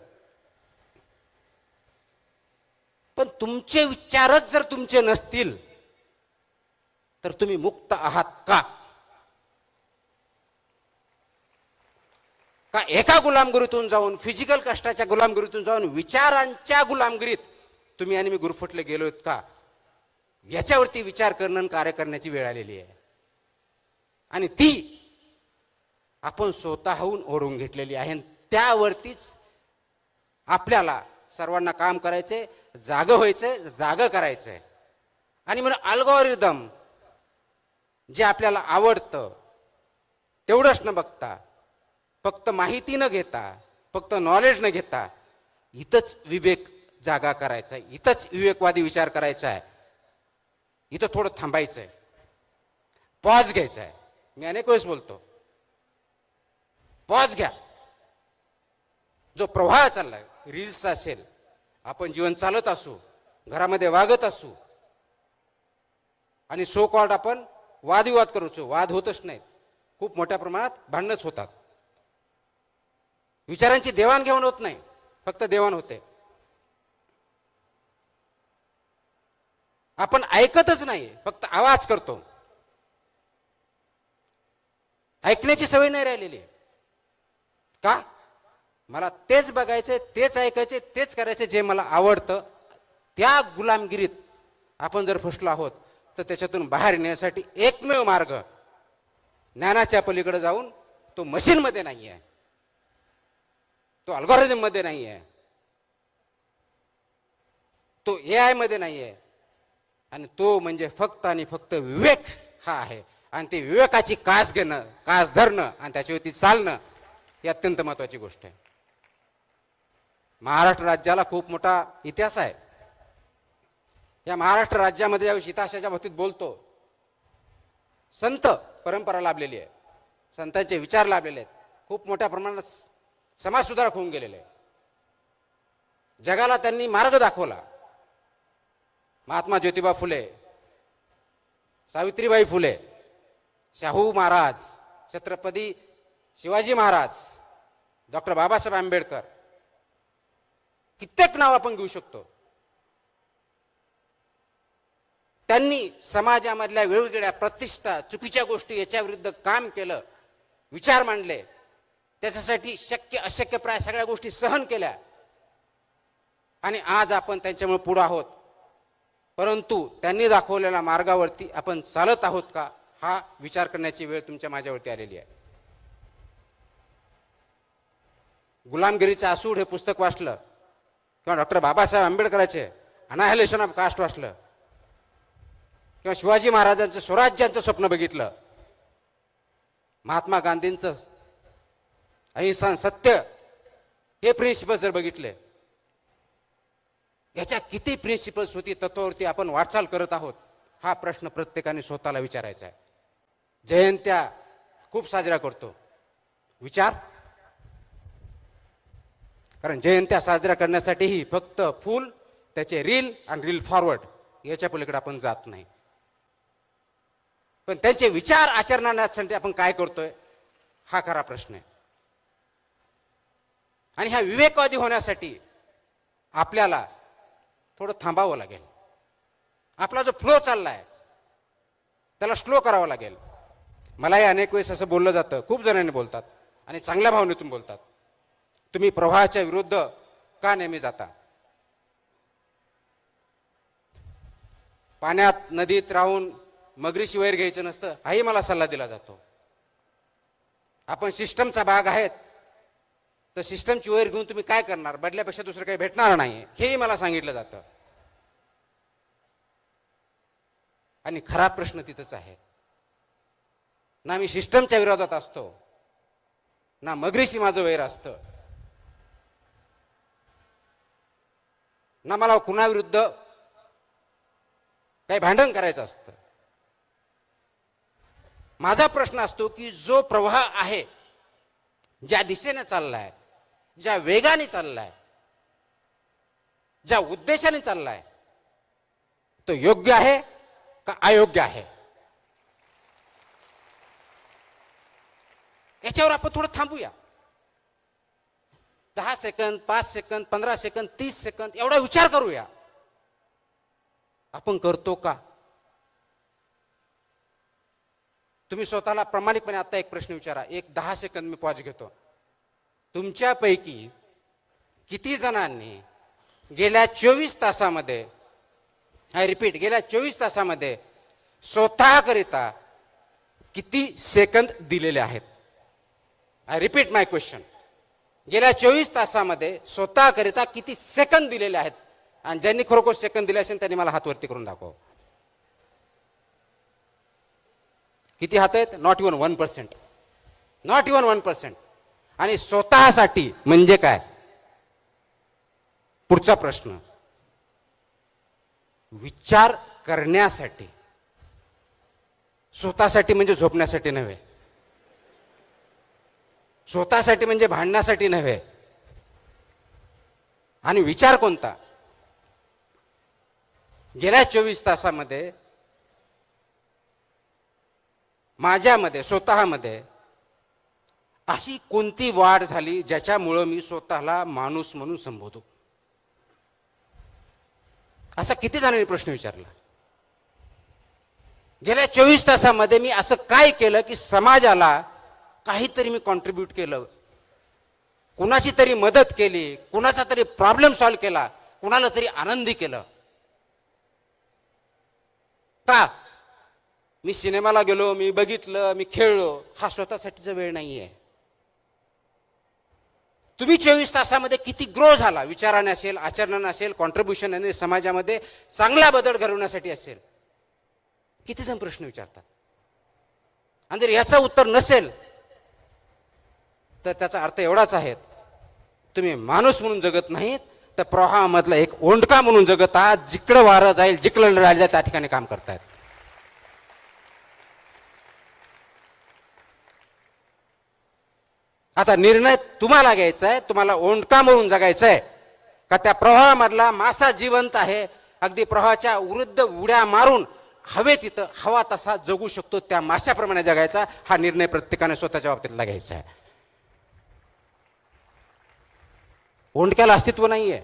पण तुमचे विचारच जर तुमचे नसतील तर तुम्ही मुक्त आहात का? का एका गुलामगिरीतून जाऊन, फिजिकल कष्टाच्या गुलामगिरीतून जाऊन विचारांच्या गुलामगिरीत तुम्ही आणि मी गुरफटले गेलोत का? याच्यावरती विचार करणं आणि कार्य करण्याची वेळ आलेली आहे. आणि ती आपण स्वतःहून ओढून घेतलेली आहे. त्यावरतीच आपल्याला सर्वांना काम करायचंय, जागं व्हायचंय, जागं करायचंय. आणि म्हणून अल्गोरिदम जे आपल्याला आवडतं तेवढंच न बघता, फक्त माहिती न घेता, फक्त नॉलेज न घेता, इथंच विवेक जागा करायचा आहे, इथंच विवेकवादी विचार करायचा आहे, इथं थोडं थांबायचं आहे, पॉज घ्यायचा आहे. मी अनेक वेळेस बोलतो, पॉज घ्या. जो प्रवाह चाललाय, रील्स असेल, आपण जीवन चालत असू, घरामध्ये वागत असू, आणि सो कॉल्ड आपण वादविवाद करूचो, वाद होतच नाहीत, खूप मोठ्या प्रमाणात भांडणच होतात. विचारांची देवाणघेवाण होत नाही, फक्त देवाण होते. आपण ऐकतच नाही, फक्त आवाज करतो. ऐकण्याची सवय नाही राहिलेली. का? मला तेच बघायचे, तेच ऐकायचे, तेच करायचे जे मला आवडतं. त्या गुलामगिरीत आपण जर फसलो आहोत तर त्याच्यातून बाहेर येण्यासाठी एकमेव मार्ग ज्ञानाच्या पलीकडे जाऊन, तो मशीनमध्ये नाही आहे, तो अल्गोरिदम मध्ये नाही आहे, तो AI मध्ये नाही आहे, आणि तो म्हणजे फक्त आणि फक्त विवेक हा आहे. आणि ते विवेकाची कास घेणं, कास धरणं आणि त्याच्यावरती चालणं ही अत्यंत महत्वाची गोष्ट आहे. महाराष्ट्र राज्याला खूप मोठा इतिहास आहे. या महाराष्ट्र राज्यामध्ये ज्यावेळी इतिहासाच्या बाबतीत बोलतो, संत परंपरा लाभलेली आहे, संतांचे विचार लाभलेले आहेत, खूप मोठ्या प्रमाणात समाज सुधारक होऊन गेलेले आहे. जगाला त्यांनी मार्ग दाखवला. महात्मा ज्योतिबा फुले, सावित्रीबाई फुले, शाहू महाराज, छत्रपती शिवाजी महाराज, डॉक्टर बाबासाहेब आंबेडकर, कित्येक नाव आपण घेऊ शकतो. त्यांनी समाजामधल्या वेगवेगळ्या प्रतिष्ठा, चुकीच्या गोष्टी याच्या विरुद्ध काम केलं, विचार मांडले. त्याच्यासाठी शक्य अशक्य प्राय सगळ्या गोष्टी सहन केल्या आणि आज आपण त्यांच्यामुळे पुढे आहोत. परंतु त्यांनी दाखवलेल्या मार्गावरती आपण चालत आहोत का, हा विचार करण्याची वेळ तुमच्या माझ्यावरती आलेली आहे. गुलामगिरीचं आसूड हे पुस्तक वाचलं किंवा डॉक्टर बाबासाहेब आंबेडकरांचे अनाहिलेशन ऑफ कास्ट वाचलं किंवा शिवाजी महाराजांचं स्वराज्याचं स्वप्न बघितलं, महात्मा गांधींचं अहिंसा सत्य हे प्रिन्सिपल जर बघितले, याच्या किती प्रिन्सिपल्स होती, तत्वावरती आपण वाटचाल करत आहोत, हा प्रश्न प्रत्येकाने स्वतःला विचारायचा आहे. जयंत्या खूप साजरा करतो, विचार, कारण जयंत्या साजरा करण्यासाठीही फक्त फूल, त्याचे रील आणि रील फॉरवर्ड याच्या पलीकडे आपण जात नाही. पण त्यांचे विचार आचरणासाठी आपण काय करतोय, हा खरा प्रश्न आहे. आणि ह्या विवेकवादी होण्यासाठी आपल्याला थोडं थांबावं लागेल. आपला जो फ्लो चाललाय त्याला स्लो करावं लागेल. मलाही अनेक वेळेस असं बोललं जातं, खूप जणांनी बोलतात आणि चांगल्या भावनेतून बोलतात, तुम्ही प्रवाहाच्या विरुद्ध का नेहमी जाता. पाण्यात नदीत राहून मगरीशी वैर घ्यायचं नसतं, हाही मला सल्ला दिला जातो. आपण सिस्टमचा भाग आहेत, तर सिस्टमची वैर घेऊन तुम्ही काय करणार, बदल्यापेक्षा दुसरं काही भेटणार नाही, हेही मला सांगितलं जातं. आणि खरा प्रश्न तिथंच आहे. ना मी सिस्टमच्या विरोधात असतो, ना मगरीशी माझं वैर असतं, ना मला कुणाविरुद्ध काही भांडण करायचं असतं. माझा प्रश्न असतो की जो प्रवाह आहे, ज्या दिशेने चाललाय, ज्या वेगाने चाललाय, ज्या उद्देशाने चाललाय, तो योग्य आहे का अयोग्य आहे, याच्यावर आपण थोडं थांबूया. 10 सेकंद, 5 सेकंद, 15 सेकंद, 30 सेकंद एवढा विचार करूया. आपण करतो का? तुम्ही स्वतःला प्रामाणिकपणे आता एक प्रश्न विचारा. एक 10 सेकंद मी पॉज घेतो. तुमच्यापैकी किती जणांनी गेल्या 24 तासामध्ये, आय रिपीट, गेल्या 24 तासामध्ये स्वतःकरिता किती सेकंद दिलेले आहेत? I repeat my question. गेल्या 24 तासामध्ये स्वतःकरिता किती सेकंद दिलेले आहेत? आणि ज्यांनी खरोखर सेकंद दिले असेल त्यांनी मला हात वरती करून दाखव. किती हात आहेत? Not even 1%. Not even 1%. आणि स्वतःसाठी म्हणजे काय? पुढचा प्रश्न, विचार करण्यासाठी. स्वतःसाठी म्हणजे झोपण्यासाठी नव्हे, स्वतःसाठी म्हणजे भांडण्यासाठी नव्हे. आणि विचार कोणता? गेल्या 24 तासामध्ये माझ्यामध्ये, स्वतःमध्ये अशी कोणती वाढ झाली ज्याच्यामुळं मी स्वतःला माणूस म्हणून संबोधू? असा किती जणांनी प्रश्न विचारला? गेल्या 24 तासामध्ये मी असं काय केलं की समाजाला काहीतरी मी कॉन्ट्रीब्यूट केलं, कुणाची तरी मदत केली, कुणाचा तरी प्रॉब्लेम सॉल्व्ह केला, कुणाला तरी आनंदी केलं? का? मी सिनेमाला गेलो, मी बघितलं, मी खेळलो, हा स्वतःसाठीचा वेळ नाहीये. तुम्ही 24 तासामध्ये किती ग्रो झाला, विचाराने असेल, आचरणाने असेल, कॉन्ट्रीब्युशन समाजामध्ये चांगला बदल घडवण्यासाठी असेल, किती जण प्रश्न विचारतात. आणि जर याचं उत्तर नसेल तर त्याचा अर्थ एवढाच आहे, तुम्ही माणूस म्हणून जगत नाहीत, तर प्रवाहामधला एक ओंडका म्हणून जगत आहात. जिकडं वारं जाईल, जिकडं राहिलं त्या ठिकाणी काम करतायत. आता निर्णय तुम्हाला घ्यायचा आहे, तुम्हाला ओंडका म्हणून जगायचं आहे का त्या प्रवाहामधला मासा जिवंत आहे, अगदी प्रवाहाच्या विरुद्ध उड्या मारून हवे तिथं हवा तसा जगू शकतो, त्या माशाप्रमाणे जगायचा? हा निर्णय प्रत्येकाने स्वतःच्या बाबतीतला घ्यायचा आहे. ओंडक्याला अस्तित्व नाहीये.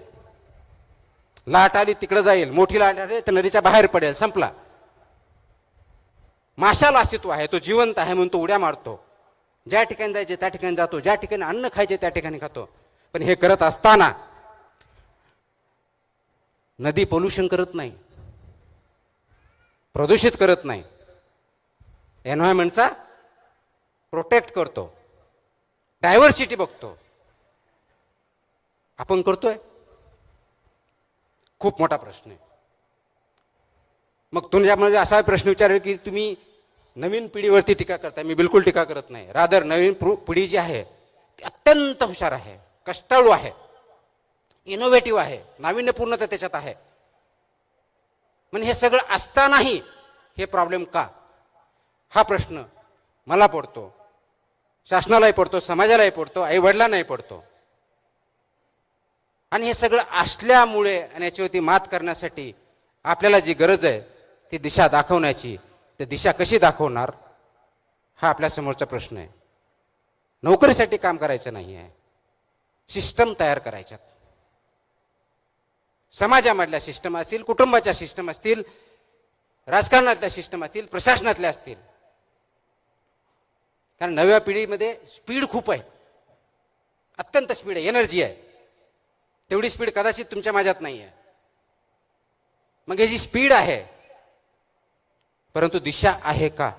लाट आली तिकडे जाईल, मोठी लाट आली तर नदीच्या बाहेर पडेल, संपला. माशाला अस्तित्व आहे, तो जिवंत आहे म्हणून तो उड्या मारतो. ज्या ठिकाणी जायचे त्या ठिकाणी जातो, ज्या ठिकाणी अन्न खायचे त्या ठिकाणी खातो. पण हे करत असताना नदी पोल्युशन करत नाही, प्रदूषित करत नाही, एन्व्हायरमेंटचा प्रोटेक्ट करतो, डायव्हर्सिटी बघतो. आपण करतोय? खूप मोठा प्रश्न आहे. मग तुमच्यामध्ये असा प्रश्न विचारेल की तुम्ही नवीन पिढीवरती टीका करताय. मी बिलकुल टीका करत नाही. रादर नवीन पिढी जी आहे ती अत्यंत हुशार आहे, कष्टाळू आहे, इनोव्हेटिव्ह आहे, नाविन्यपूर्णता त्याच्यात आहे. म्हणजे हे सगळं असतानाही हे प्रॉब्लेम का, हा प्रश्न मला पडतो, शासनालाही पडतो, समाजालाही पडतो, आई वडिलांनाही पडतो. आणि हे सगळं असल्यामुळे आणि याच्यावरती मात करण्यासाठी आपल्याला जी गरज आहे ती दिशा दाखवण्याची. ती दिशा कशी दाखवणार हा आपल्या समोरचा प्रश्न आहे. नोकरीसाठी काम करायचं नाही आहे, सिस्टम तयार करायच्यात. समाजामधल्या सिस्टम असतील, कुटुंबाच्या सिस्टम असतील, राजकारणातल्या सिस्टम असतील, प्रशासनातल्या असतील. कारण नव्या पिढीमध्ये स्पीड खूप आहे, अत्यंत स्पीड आहे, एनर्जी आहे. तेवढी स्पीड कदाचित तुमच्या माझ्यात नाही आहे. मग ही जी स्पीड आहे, परंतु दिशा आहे का?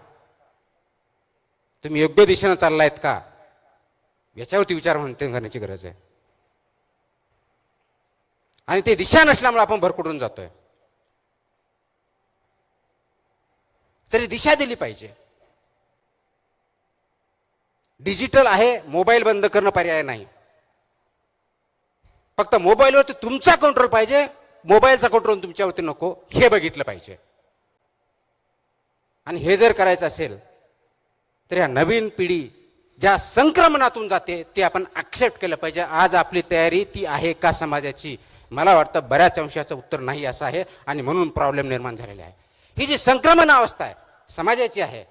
तुम्ही योग्य दिशेनं चाललायत का, याच्यावरती विचार करण्याची गरज आहे. आणि ते दिशा नसल्यामुळे आपण भरकुटून जातोय. तरी दिशा दिली पाहिजे. डिजिटल आहे, मोबाईल बंद करणं पर्याय नाही. फक्त मोबाईलवरती तुमचा कंट्रोल पाहिजे, मोबाईलचा कंट्रोल तुमच्यावरती नको, हे बघितलं पाहिजे. आणि हे जर करायचं असेल तर या नवीन पिढी ज्या संक्रमणातून जाते ते आपण ॲक्सेप्ट केलं पाहिजे. आज आपली तयारी ती आहे का समाजाची? मला वाटतं बऱ्याच अंशाचं उत्तर नाही असं आहे. आणि म्हणून प्रॉब्लेम निर्माण झालेले आहे. ही जी संक्रमण अवस्था आहे समाजाची आहे,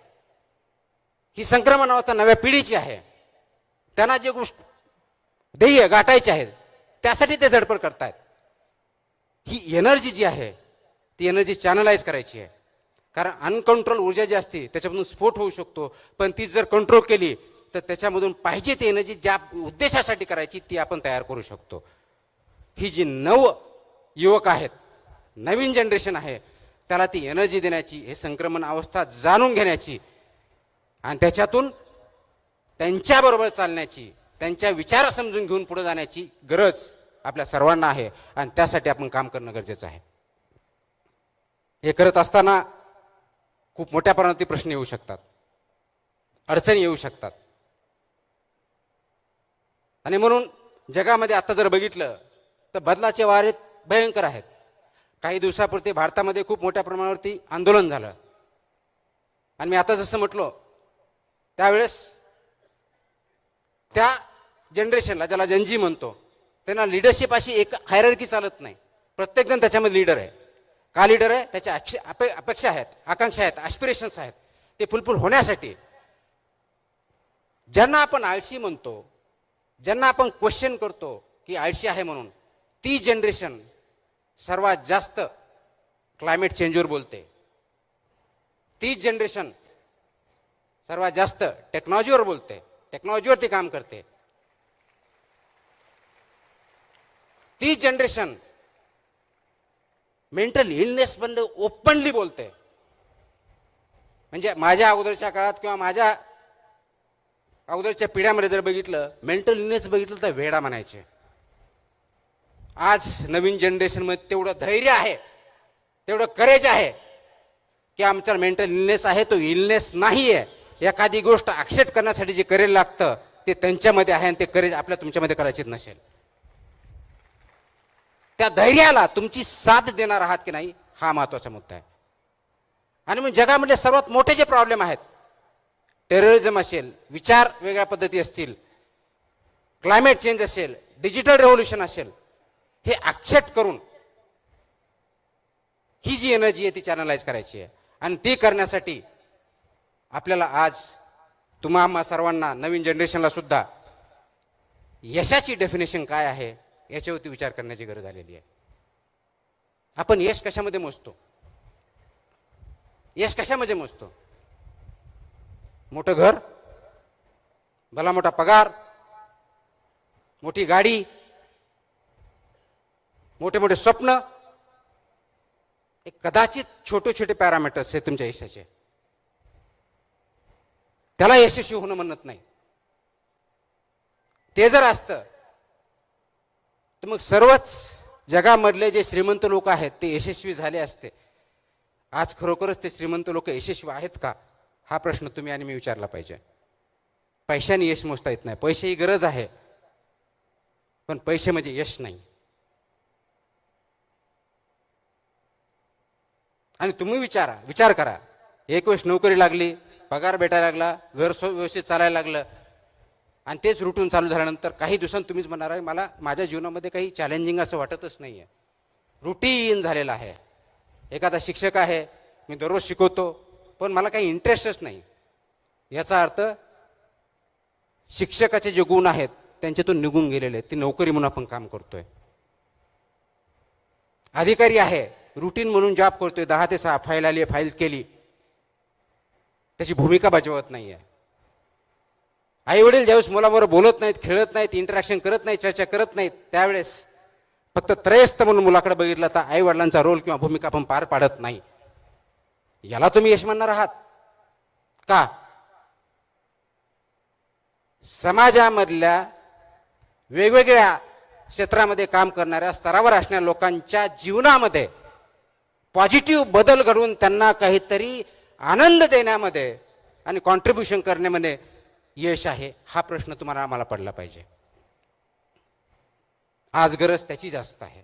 ही संक्रमण अवस्था नव्या पिढीची आहे. त्यांना जे गोष्ट ध्येय गाठायचे आहेत त्यासाठी ते धडपड करतायत. ही एनर्जी जी आहे ती एनर्जी चॅनलाइज करायची आहे. कारण अनकंट्रोल ऊर्जा जी असते त्याच्यामधून स्फोट होऊ शकतो. पण ती जर कंट्रोल केली तर त्याच्यामधून पाहिजे ती एनर्जी ज्या उद्देशासाठी करायची ती आपण तयार करू शकतो. ही जी नव युवक आहेत, नवीन जनरेशन आहे, त्याला ती एनर्जी देण्याची, हे संक्रमण अवस्था जाणून घेण्याची आणि त्याच्यातून त्यांच्याबरोबर चालण्याची, त्यांच्या विचार समजून घेऊन पुढे जाण्याची गरज आपल्या सर्वांना आहे. आणि त्यासाठी आपण काम करणं गरजेचं आहे. हे करत असताना खूप मोठ्या प्रमाणात प्रश्न येऊ शकतात, अडचणी येऊ शकतात. आणि म्हणून जगामध्ये आता जर बघितलं तर बदलाचे वारे भयंकर आहेत. काही दिवसापूर्वी भारतामध्ये खूप मोठ्या प्रमाणावरती आंदोलन झालं. आणि मी आता जसं म्हटलो त्यावेळेस त्या जनरेशनला, ज्याला जनजी म्हणतो, त्यांना लिडरशिप अशी एक हायरार्की चालत नाही. प्रत्येकजण त्याच्यामध्ये लीडर आहे. का लीडर आहे? त्याच्या अपेक्षा आहेत, आकांक्षा आहेत, ॲस्पिरेशन्स आहेत. ते फुलफिल होण्यासाठी ज्यांना आपण आळशी म्हणतो, ज्यांना आपण क्वेश्चन करतो की आळशी आहे म्हणून, ती जनरेशन सर्वात जास्त क्लायमेट चेंजवर बोलते. ती जनरेशन सर्वात जास्त टेक्नॉलॉजीवर बोलते, टेक्नॉलॉजीवरती काम करते. ती जनरेशन मेंटल इलनेस बंद ओपनली बोलते. म्हणजे माझ्या अगोदरच्या काळात किंवा माझ्या अगोदरच्या पिढ्यामध्ये जर बघितलं, मेंटल इलनेस बघितलं तर वेडा म्हणायचे. आज नवीन जनरेशनमध्ये तेवढं धैर्य आहे, तेवढं करेज आहे की आमचा मेंटल इलनेस आहे तो इलनेस नाही आहे. एखादी गोष्ट ॲक्सेप्ट करण्यासाठी जे करेज लागतं ते त्यांच्यामध्ये आहे आणि ते करेज आपल्या तुमच्यामध्ये करायचीच नसेल. त्या धैर्याला तुमची साथ देणार आहात की नाही हा महत्त्वाचा मुद्दा आहे. आणि मग जगामध्ये सर्वात मोठे जे प्रॉब्लेम आहेत, टेररिझम असेल, विचार वेगळ्या पद्धती असतील, क्लायमेट चेंज असेल, डिजिटल रेव्होल्युशन असेल, हे ॲक्सेप्ट करून ही जी एनर्जी आहे ती चॅनलाइज करायची आहे. आणि ती करण्यासाठी आपल्याला आज तुम्हा सर्वांना, नवीन जनरेशनला सुद्धा यशाची डेफिनेशन काय आहे याच्यावरती विचार करण्याची गरज आलेली आहे. आपण यश कशामध्ये मोजतो? यश कशामध्ये मोजतो? मोठं घर, भला मोठा पगार, मोठी गाडी, मोठे मोठे स्वप्न, एक कदाचित छोटे छोटे पॅरामीटर्स आहेत तुमच्या यशाचे, त्याला यशस्वी होणं म्हणत नाही. ते जर असतं तर मग सर्वच जगामधले जे श्रीमंत लोक आहेत ते यशस्वी झाले असते. आज खरोखरच ते श्रीमंत लोक यशस्वी आहेत का, हा प्रश्न तुम्ही आणि मी विचारला पाहिजे. पैशाने यश मोजता येत नाही. पैसे ही गरज आहे, पण पैसे म्हणजे यश नाही. आणि तुम्ही विचार करा, एक वेळेस नोकरी लागली, पगार भेटायला लागला, घर व्यवस्थित चालायला लागलं, आणि तेच रुटीन चालू झाल्यानंतर काही दिवसांत तुम्हीच म्हणणार आहे मला माझ्या जीवनामध्ये काही चॅलेंजिंग असं वाटतच नाही आहे, रुटीन झालेलं आहे. एखादा शिक्षक आहे, मी दररोज शिकवतो, पण मला काही इंटरेस्टच नाही. याचा अर्थ शिक्षकाचे जे गुण आहेत त्यांच्यातून निघून गेलेले आहेत. ती नोकरी म्हणून आपण काम करतोय. अधिकारी आहे, रुटीन म्हणून जॉब करतोय, 10 ते 6 फाईल आली, फाईल केली, त्याची भूमिका बजावत नाही आहे. आई वडील ज्यावेळेस मुलाबरोबर बोलत नाहीत, खेळत नाहीत, इंटरॅक्शन करत नाहीत, चर्चा करत नाहीत, त्यावेळेस फक्त त्रयस्थ म्हणून मुलाकडे बघितलं तर आई वडिलांचा रोल किंवा भूमिका आपण पार पाडत नाही. याला तुम्ही यश म्हणणार आहात का? समाजामधल्या वेगवेगळ्या क्षेत्रामध्ये काम करणाऱ्या, स्तरावर असणाऱ्या लोकांच्या जीवनामध्ये पॉझिटिव्ह बदल घडवून त्यांना काहीतरी आनंद देण्यामध्ये आणि कॉन्ट्रीब्युशन करण्यामध्ये यश आहे, हा प्रश्न तुम्हाला आम्हाला पडला पाहिजे. आज गरज त्याची जास्त आहे.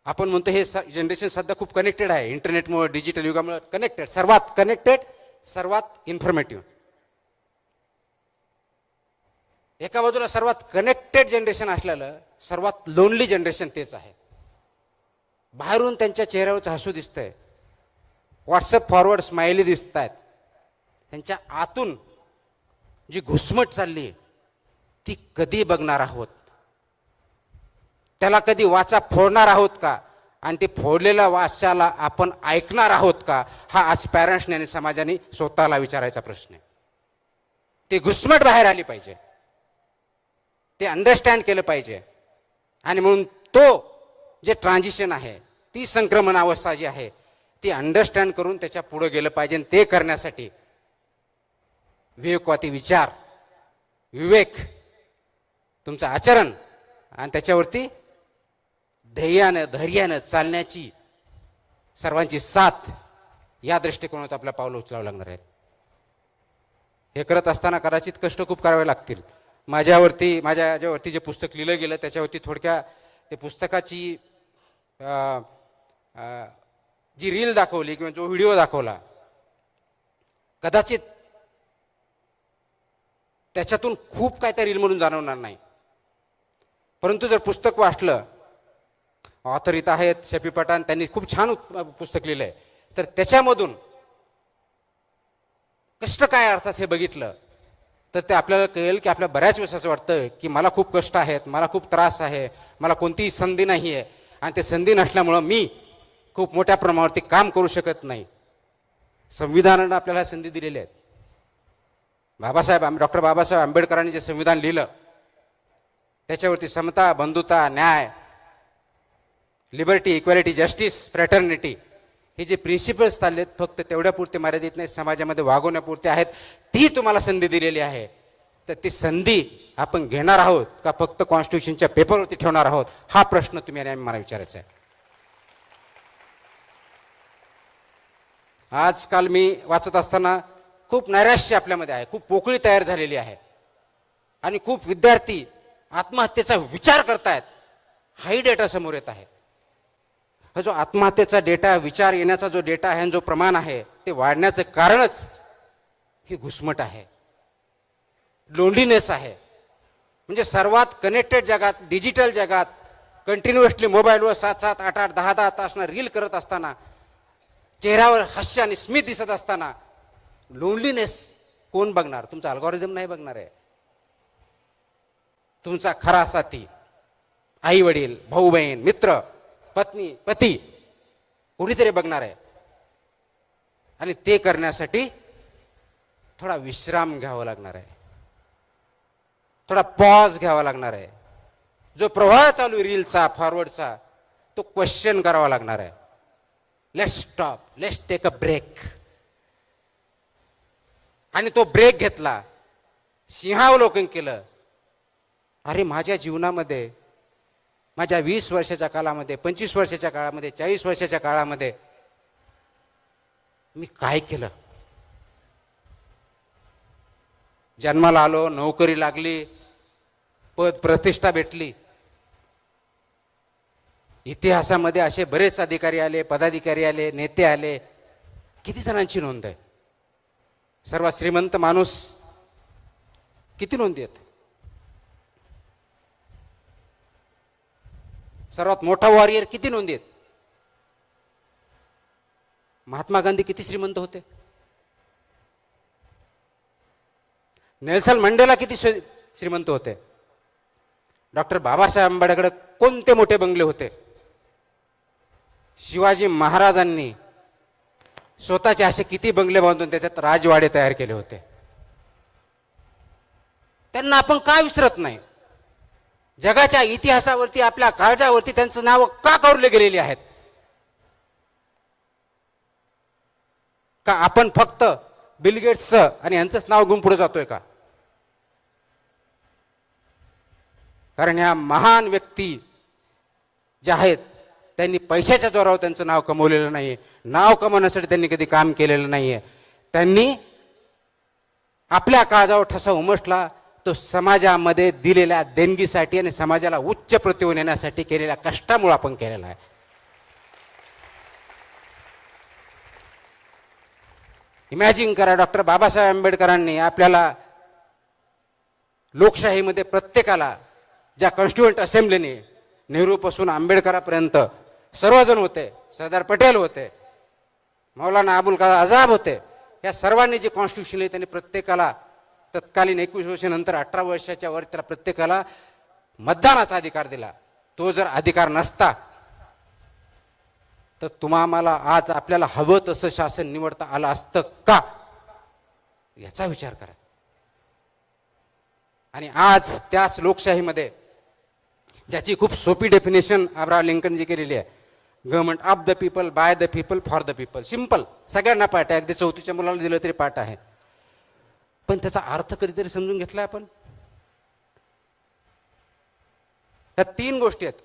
आपण म्हणतो हे जनरेशन सध्या खूप कनेक्टेड आहे, इंटरनेटमुळे, डिजिटल युगामुळे कनेक्टेड, सर्वात कनेक्टेड, सर्वात इन्फॉर्मेटिव्ह. एका बाजूला सर्वात कनेक्टेड जनरेशन असलेलं सर्वात लोनली जनरेशन तेच आहे. बाहेरून त्यांच्या चेहऱ्यावरचं हसू दिसतंय, व्हॉट्सअप फॉरवर्ड स्माइली दिसत आहेत, त्यांच्या आतून जी घुसमट चालली ती कधी बघणार आहोत, त्याला कधी वाचा फोडणार आहोत का, आणि ते फोडलेल्या वाचाला आपण ऐकणार आहोत का, हा आज पॅरेंट्सने आणि समाजाने स्वतःला विचारायचा प्रश्न आहे. ते घुसमट बाहेर आली पाहिजे, ते अंडरस्टँड केलं पाहिजे. आणि म्हणून तो जे ट्रान्झिशन आहे, ती संक्रमण अवस्था जी आहे ती अंडरस्टँड करून त्याच्या पुढे गेलं पाहिजे. ते करण्यासाठी विवेकवादी विचार, विवेक, तुमचं आचरण आणि त्याच्यावरती ध्येयानं धैर्यानं चालण्याची सर्वांची साथ, या दृष्टिकोनात आपल्या पावलं उचलावं लागणार आहेत. हे करत असताना कदाचित कष्ट खूप करावे लागतील. माझ्यावरती जे पुस्तक लिहिलं गेलं त्याच्यावरती थोडक्या ते पुस्तकाची जी रील दाखवली किंवा जो व्हिडिओ दाखवला, कदाचित त्याच्यातून खूप काय त्या रील म्हणून जाणवणार नाही. परंतु जर पुस्तक वाचलं, ऑथर इथं आहेत शफी पठाण, त्यांनी खूप छान पुस्तक लिहिलं आहे, तर त्याच्यामधून कष्ट काय अर्थात हे बघितलं तर ते आपल्याला कळेल की आपल्या बऱ्याच वेळेस असं वाटतं की मला खूप कष्ट आहेत, मला खूप त्रास आहे, मला कोणतीही संधी नाही आहे, आणि ते संधी नसल्यामुळं मी खूप मोठ्या प्रमाणावरती काम करू शकत नाही. संविधानानं आपल्याला संधी दिलेली आहेत. डॉक्टर बाबासाहेब आंबेडकरांनी जे संविधान लिहिलं त्याच्यावरती समता, बंधुता, न्याय, लिबर्टी, इक्वॅलिटी, जस्टिस, फ्रॅटर्निटी, हे जे प्रिन्सिपल्स चाललेत फक्त तेवढ्यापुरते मर्यादित नाही, समाजामध्ये वागवण्यापुरते आहेत. ती तुम्हाला संधी दिलेली आहे, तर ती संधी आपण घेणार आहोत का फक्त कॉन्स्टिट्यूशनच्या पेपरवरती ठेवणार आहोत, हा प्रश्न तुम्ही आणि मला विचारायचा आहे. आजकाल मी वाचत असताना खूप नैराश्य आपल्यामध्ये आहे, खूप पोकळी तयार झालेली आहे, आणि खूप विद्यार्थी आत्महत्येचा विचार करतायत. हाही डेटा समोर येत आहे. हा जो आत्महत्येचा डेटा, विचार येण्याचा जो डेटा आहे, जो प्रमाण आहे, ते वाढण्याचं कारणच ही घुसमट आहे, लोनलीनेस आहे. म्हणजे सर्वात कनेक्टेड जगात, डिजिटल जगात कंटिन्युअसली मोबाईलवर 7-7, 8-8, 10-10 तास रील करत असताना, चेहऱ्यावर हास्य आणि स्मित दिसत असताना लोनलीनेस कोण बघणार? तुमचा अल्गोरिदम नाही बघणार आहे. तुमचा खरा साथी, आई वडील, भाऊ बहीण, मित्र, पत्नी, पती, कोणीतरी बघणार आहे. आणि ते करण्यासाठी थोडा विश्राम घ्यावा लागणार आहे, थोडा पॉज घ्यावा लागणार आहे. जो प्रवाह चालू आहे रीलचा फॉरवर्डचा तो क्वेश्चन करावा लागणार आहे. Let's stop, let's take a break. आणि तो ब्रेक घेतला, सिंहावलोकन केलं. अरे माझ्या जीवनामध्ये, माझ्या 20 वर्षाच्या काळामध्ये, 25 वर्षाच्या काळामध्ये, 40 वर्षाच्या काळामध्ये मी काय केलं? जन्माला आलो, नोकरी लागली, पद प्रतिष्ठा भेटली. इतिहासामध्ये असे बरेच अधिकारी आले, पदाधिकारी आले, नेते आले. किती जणांची नोंद आहे? सर्वात श्रीमंत माणूस किती नोंदी आहेत? सर्वात मोठा वॉरियर किती नोंदी आहेत? महात्मा गांधी किती श्रीमंत होते? नेल्सन मंडेला किती श्रीमंत होते? डॉक्टर बाबासाहेब आंबेडकर कोणते मोठे बंगले होते? शिवाजी महाराजांनी स्वतःचे असे किती बंगले बांधून त्याच्यात राजवाडे तयार केले होते? त्यांना आपण का विसरत नाही? जगाच्या इतिहासावरती, आपल्या काळजावरती त्यांचं नाव का कोरले गेलेली आहेत? का आपण फक्त बिल गेट्सचं आणि यांचंच नाव घेऊन पुढे जातोय का? कारण ह्या महान व्यक्ती ज्या आहेत त्यांनी पैशाच्या जोरावर त्यांचं नाव कमवलेलं नाहीये. नाव कमवण्यासाठी त्यांनी कधी काम केलेलं नाहीये. त्यांनी आपल्या काळजावर ठसा उमटला तो समाजामध्ये दिलेल्या देणगीसाठी आणि समाजाला उच्च प्रतिमा नेण्यासाठी केलेल्या कष्टामुळे आपण केलेला आहे. इमॅजिन करा, डॉक्टर बाबासाहेब आंबेडकरांनी आपल्याला लोकशाहीमध्ये प्रत्येकाला, ज्या कॉन्स्टिट्युएंट असेंब्लीने नेहरूपासून आंबेडकरापर्यंत सर्वजण होते, सरदार पटेल होते, मौलाना अबुल कलाम आझाद होते, या सर्वांनी जे कॉन्स्टिट्यूशन त्यांनी प्रत्येकाला तत्कालीन 21 वर्षानंतर 18 वर्षाच्या वर त्याला प्रत्येकाला मतदानाचा अधिकार दिला. तो जर अधिकार नसता तर तुम्हाला आज आपल्याला हवं तसं शासन निवडता आलं असतं का? याचा विचार करा. आणि आज त्याच लोकशाहीमध्ये, ज्याची खूप सोपी डेफिनेशन अब्राहम लिंकनजी केलेली आहे, government of the people, by the people, for the people. Simple, सगळ्यांना पाठ आहे, अगदी 4थीच्या मुलाला दिलं तरी पाठ आहे. पण त्याचा अर्थ कधीतरी समजून घेतलाय आपण? या 3 गोष्टी आहेत: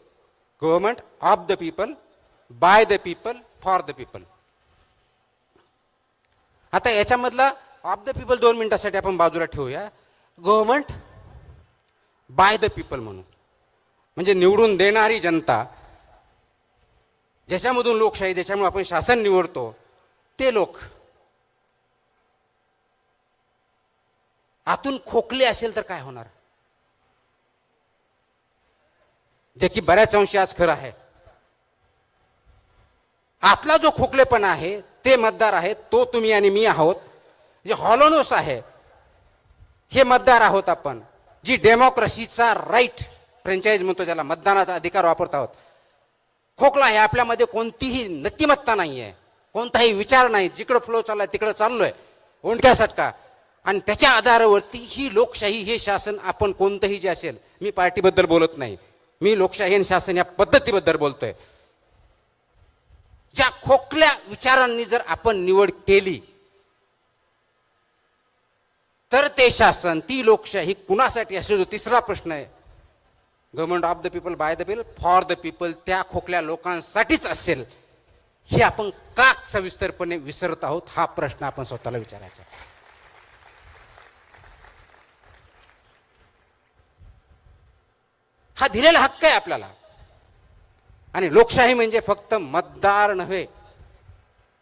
government of the people, by the people, for the people. आता याच्यामधला ऑफ द पीपल 2 मिनिटासाठी आपण बाजूला ठेवूया. गव्हर्नमेंट बाय द पीपल म्हणून, म्हणजे निवडून देणारी जनता, ज्याच्यामधून लोकशाही, ज्याच्यामुळे आपण शासन निवडतो ते लोक. आतून खोकले असेल तर काय होणार? जे की बऱ्याच अंशी आज खरं आहे. आतला जो खोकलेपणा आहे ते मतदार आहेत, तो तुम्ही आणि मी आहोत. जे हॉलोनोस आहे हे मतदार आहोत आपण. जी डेमोक्रेसीचा राईट, फ्रँचाईज म्हणतो ज्याला, मतदानाचा अधिकार वापरत आहोत. खोकला आहे, आपल्यामध्ये कोणतीही नक्कीमत्ता नाही आहे, कोणताही विचार नाही, जिकडं फ्लो चाललाय तिकडं चाललोय, ओंडक्या सटका. आणि त्याच्या आधारावरती ही लोकशाही, हे शासन, आपण कोणतंही जे असेल, मी पार्टीबद्दल बोलत नाही, मी लोकशाही आणि शासन या पद्धतीबद्दल बोलतोय. ज्या खोकल्या विचारांनी जर आपण निवड केली तर ते शासन, ती लोकशाही कुणासाठी असेल? जो तिसरा प्रश्न आहे, government of the people, by the people, for the people, त्या खोकल्या लोकांसाठीच असेल. हे आपण का सविस्तरपणे विसरत आहोत? हा प्रश्न आपण स्वतःला विचारायचा. हा दिलेला हक्क आहे आपल्याला. आणि लोकशाही म्हणजे फक्त मतदार नव्हे.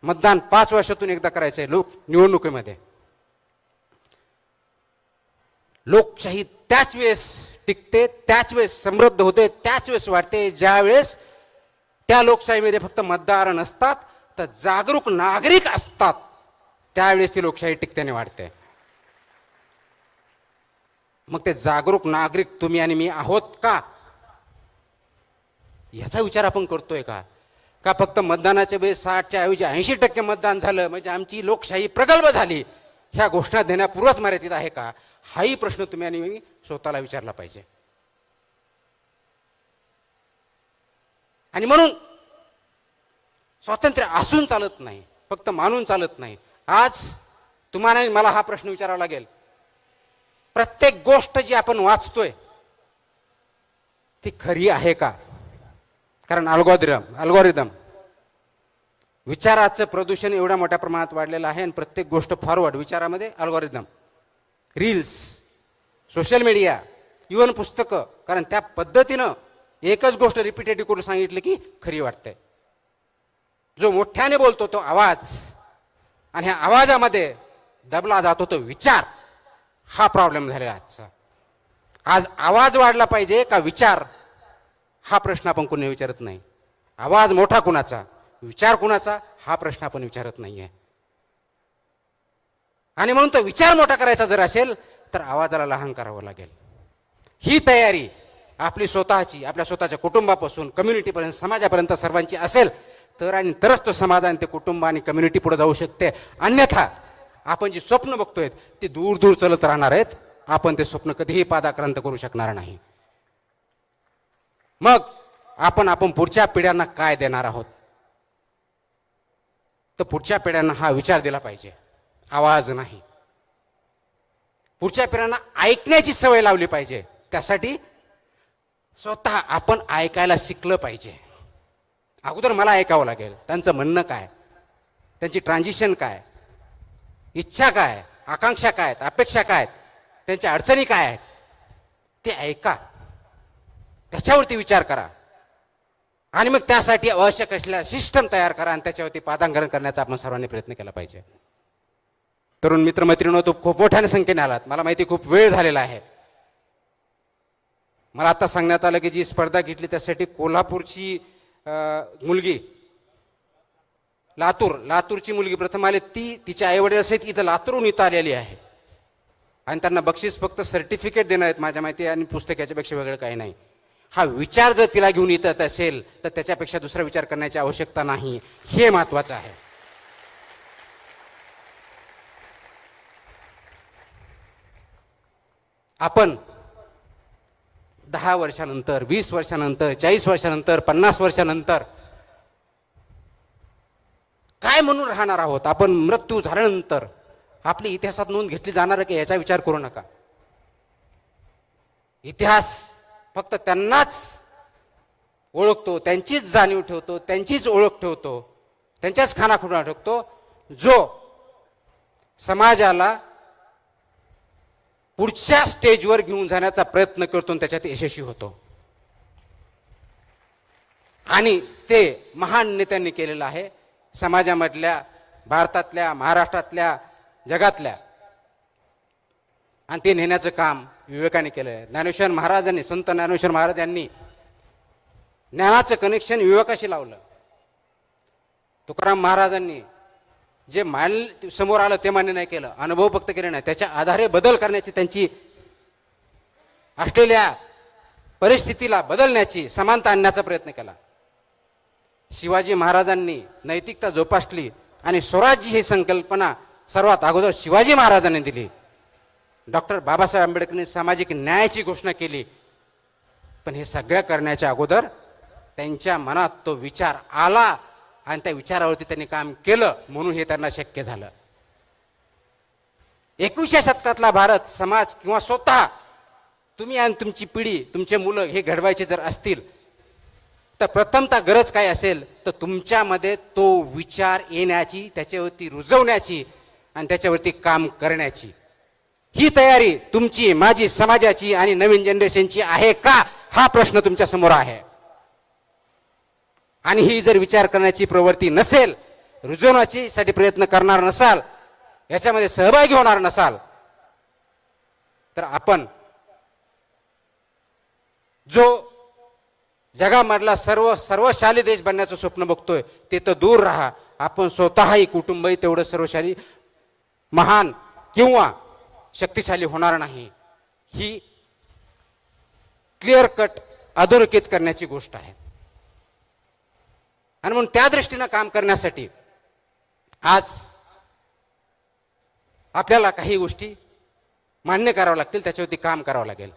मतदान 5 वर्षातून एकदा करायचंय निवडणुकीमध्ये. लोकशाही त्याच वेळेस टिकते, त्याच वेळेस समृद्ध होते, त्याच वेळेस वाढते ज्या वेळेस त्या लोकशाहीमध्ये फक्त मतदार नसतात तर जागरूक नागरिक असतात. त्यावेळेस ती लोकशाही टिकतेने वाढते. मग ते जागरूक नागरिक तुम्ही आणि मी आहोत का? याचा विचार आपण करतोय का? का फक्त मतदानाच्या वेळेस 60च्या ऐवजी 80% मतदान झालं म्हणजे आमची लोकशाही प्रगल्भ झाली, ह्या घोषणा देण्यापूर्वच मर्यादित आहे का, हाही प्रश्न तुम्ही आणि मी स्वतःला विचारला पाहिजे. आणि म्हणून स्वातंत्र्य असून चालत नाही, फक्त मानून चालत नाही. आज तुम्हाला आणि मला हा प्रश्न विचारावा लागेल, प्रत्येक गोष्ट जी आपण वाचतोय ती खरी आहे का? कारण अल्गोरिदम विचाराचं प्रदूषण एवढ्या मोठ्या प्रमाणात वाढलेलं आहे आणि प्रत्येक गोष्ट फॉरवर्ड विचारामध्ये algorithm, reels, social media, even पुस्तकं. कारण त्या पद्धतीनं एकच गोष्ट रिपीटेटिव्ह करून सांगितलं की खरी वाटते. जो मोठ्याने बोलतो तो आवाज, आणि ह्या आवाजामध्ये दबला जातो तो विचार, हा प्रॉब्लेम झालेला आजचा. आज आवाज वाढला पाहिजे का विचार, हा प्रश्न आपण कोणी विचारत नाही. आवाज मोठा कुणाचा, विचार कुणाचा, हा प्रश्न आपण विचारत नाहीये. आणि म्हणून तो विचार मोठा करायचा जर असेल तर आवाजाला लहान करावं लागेल. ही तयारी आपली स्वतःची, आपल्या स्वतःच्या कुटुंबापासून कम्युनिटीपर्यंत, समाजापर्यंत सर्वांची असेल तर, आणि तरच तो समाज आणि ते कुटुंब आणि कम्युनिटी पुढे जाऊ शकते. अन्यथा आपण जी स्वप्न बघतोय ती दूर दूर चलत राहणार आहेत. आपण ते स्वप्न कधीही पादाक्रांत करू शकणार नाही. मग आपण पुढच्या पिढ्यांना काय देणार आहोत? तर पुढच्या पिढ्यांना हा विचार दिला पाहिजे, आवाज नाही. पुढच्या पिढ्यांना ऐकण्याची सवय लावली पाहिजे. त्यासाठी स्वतः आपण ऐकायला शिकलं पाहिजे. अगोदर मला ऐकावं लागेल, त्यांचं म्हणणं काय, त्यांची ट्रान्झिशन काय, इच्छा काय, आकांक्षा काय आहेत, अपेक्षा काय आहेत, त्यांच्या अडचणी काय आहेत, ते ऐका, त्याच्यावरती विचार करा. आणि मग त्यासाठी आवश्यक असलेला सिस्टम तयार करा आणि त्याच्यावरती पादांकरण करण्याचा आपण सर्वांनी प्रयत्न केला पाहिजे. तरुण मित्रमैत्रिणींनो, तो खूप मोठ्या संख्येने आलात, मला माहिती खूप वेळ झालेला आहे. मला आता सांगण्यात आलं की जी स्पर्धा घेतली त्यासाठी कोल्हापूरची मुलगी, लातूरची मुलगी प्रथम आली. ती तिच्या आईवडील असेल इथं लातूरहून इथं आलेली आहे आणि त्यांना बक्षीस फक्त सर्टिफिकेट देणार आहेत माझ्या माहिती, आणि पुस्तकाच्या पेक्षा वेगळं काही नाही. हा विचार जर तिला घेऊन येत असेल तर त्याच्यापेक्षा दुसरा विचार करण्याची आवश्यकता नाही, हे महत्वाचं आहे. आपण 10 वर्षानंतर, 20 वर्षानंतर, 40 वर्षानंतर, 50 वर्षानंतर काय म्हणून राहणार आहोत? आपण मृत्यू झाल्यानंतर आपली इतिहासात नोंद घेतली जाणार की याचा विचार करू नका. इतिहास फक्त त्यांनाच ओळखतो, त्यांचीच जाणीव ठेवतो, त्यांचीच ओळख ठेवतो, त्यांच्याच खानाखुणा ठेवतो जो समाजाला पुढच्या स्टेजवर घेऊन जाण्याचा प्रयत्न करतो आणि त्याच्यात यशस्वी होतो. आणि ते महान नेत्यांनी केलेलं आहे, समाजामधल्या, भारतातल्या, महाराष्ट्रातल्या, जगातल्या. आणि ते नेण्याचं काम विवेकाने केलं आहे. ज्ञानेश्वर महाराजांनी, संत ज्ञानेश्वर महाराज यांनी ज्ञानाचं कनेक्शन विवेकाशी लावलं. तुकाराम महाराजांनी जे समोर आलं ते मान्य नाही केलं, अनुभव फक्त केले नाही, त्याच्या आधारे बदल करण्याची, त्यांची असलेल्या परिस्थितीला बदलण्याची, समानता आणण्याचा प्रयत्न केला. शिवाजी महाराजांनी नैतिकता जोपासली आणि स्वराज्य ही संकल्पना सर्वात अगोदर शिवाजी महाराजांनी दिली. डॉक्टर बाबासाहेब आंबेडकरांनी सामाजिक न्यायाची घोषणा केली. पण हे सगळं करण्याच्या अगोदर त्यांच्या मनात तो विचार आला आणि त्या विचारावरती त्यांनी काम केलं, म्हणून हे त्यांना शक्य झालं. 21व्या शतकातला भारत समाज किंवा स्वतः तुम्ही आणि तुमची पिढी, तुमचे मुलं हे घडवायचे जर असतील तर प्रथमतः गरज काय असेल तर तुमच्यामध्ये तो विचार येण्याची, त्याच्यावरती रुजवण्याची आणि त्याच्यावरती काम करण्याची. ही तयारी तुमची, माझी, समाजाची आणि नवीन जनरेशनची आहे का, हा प्रश्न तुमच्या समोर आहे. आणि ही जर विचार करण्याची प्रवृत्ती नसेल, रुजवण्याची साठी प्रयत्न करणार नसाल, याच्यामध्ये सहभागी होणार नसाल, तर आपण जो जगामधला सर्वशाली देश बनण्याचं स्वप्न बघतोय ते तर दूर राहा. आपण स्वतःही, कुटुंबही तेवढं सर्वशाली, महान किंवा शक्तिशाली होणार नाही. ही क्लिअर कट अधोरेखित करण्याची गोष्ट आहे. आणि म्हणून त्या दृष्टीनं काम करण्यासाठी आज आपल्याला काही गोष्टी मान्य कराव्या लागतील, त्याच्यावरती काम करावं लागेल.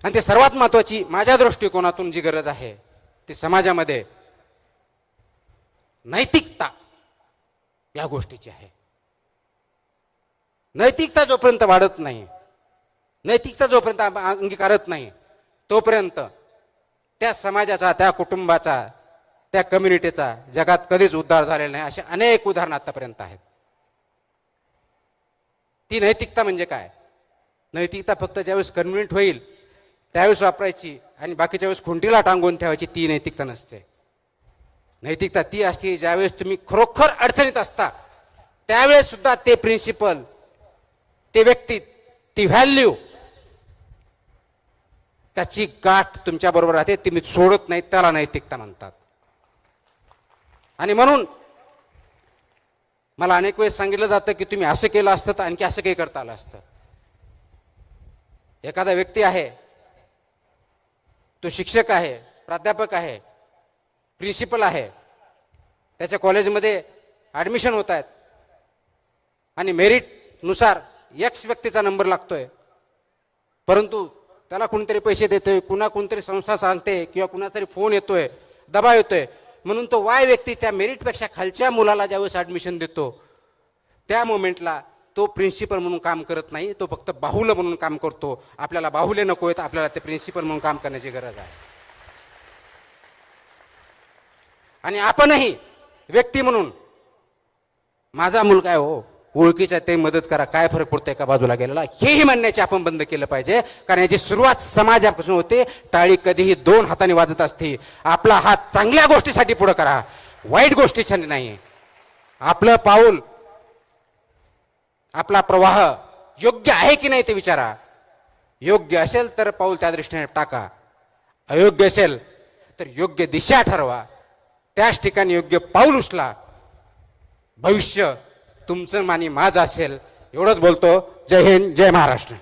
आणि ते सर्वात महत्त्वाची माझ्या दृष्टिकोनातून जी गरज आहे ती समाजामध्ये नैतिकता या गोष्टीची आहे. नैतिकता जोपर्यंत वाढत नाही, नैतिकता जोपर्यंत अंगीकारत नाही, तोपर्यंत त्या समाजाचा, त्या कुटुंबाचा, त्या कम्युनिटीचा जगात कधीच उद्धार झालेला नाही. असे अनेक उदाहरणं आतापर्यंत आहेत. ती नैतिकता म्हणजे काय? नैतिकता फक्त ज्यावेळेस कन्व्हिनियंट होईल त्यावेळेस वापरायची आणि बाकीच्या वेळेस खुंटीला टांगून ठेवायची, ती नैतिकता नसते. नैतिकता ती असते ज्यावेळेस तुम्ही खरोखर अडचणीत असता त्यावेळेस सुद्धा ते प्रिन्सिपल, ते व्यक्ती, ती व्हॅल्यू, त्याची गाठ तुमच्या बरोबर राहते, ती मी सोडत नाही, त्याला नैतिकता म्हणतात. आणि म्हणून मला अनेक वेळेस सांगितलं जातं की तुम्ही असं केलं असतं तर आणखी असं काही करता आलं असतं. एखादा व्यक्ती आहे, तो शिक्षक आहे, प्राध्यापक आहे, प्रिन्सिपल आहे, त्याच्या कॉलेजमध्ये ॲडमिशन होत आहेत आणि मेरिटनुसार एक्स व्यक्तीचा नंबर लागतोय, परंतु त्याला कोणीतरी पैसे देतोय, कोणतरी संस्था सांगते किंवा कुणातरी फोन येतोय, दबाव येतोय, म्हणून तो वाय व्यक्ती त्या मेरिटपेक्षा खालच्या मुलाला ज्यावेळेस ॲडमिशन देतो त्या मोमेंटला तो प्रिन्सिपल म्हणून काम करत नाही, तो फक्त बाहुलं म्हणून काम करतो. आपल्याला बाहुले नको आहेत, आपल्याला ते प्रिन्सिपल म्हणून काम करण्याची गरज आहे. आणि आपणही व्यक्ती म्हणून, माझा मुलगा आहे हो, ओळखीच्या ते मदत करा, काय फरक पडतो एका बाजूला गेलेला, हेही म्हणण्याचे आपण बंद केलं पाहिजे. कारण याची सुरुवात समाजापासून होते. टाळी कधीही दोन हाताने वाजत असते. आपला हात चांगल्या गोष्टीसाठी पुढे करा, वाईट गोष्टीसाठी नाही. आपलं पाऊल, आपला प्रवाह योग्य आहे की नाही ते विचारा. योग्य असेल तर पाऊल त्या दृष्टीने टाका, अयोग्य असेल तर योग्य दिशा ठरवा, त्याच ठिकाणी योग्य पाऊल उचला. भविष्य तुमचं आणि माझं असेल. एवढंच बोलतो. जय हिंद, जय महाराष्ट्र.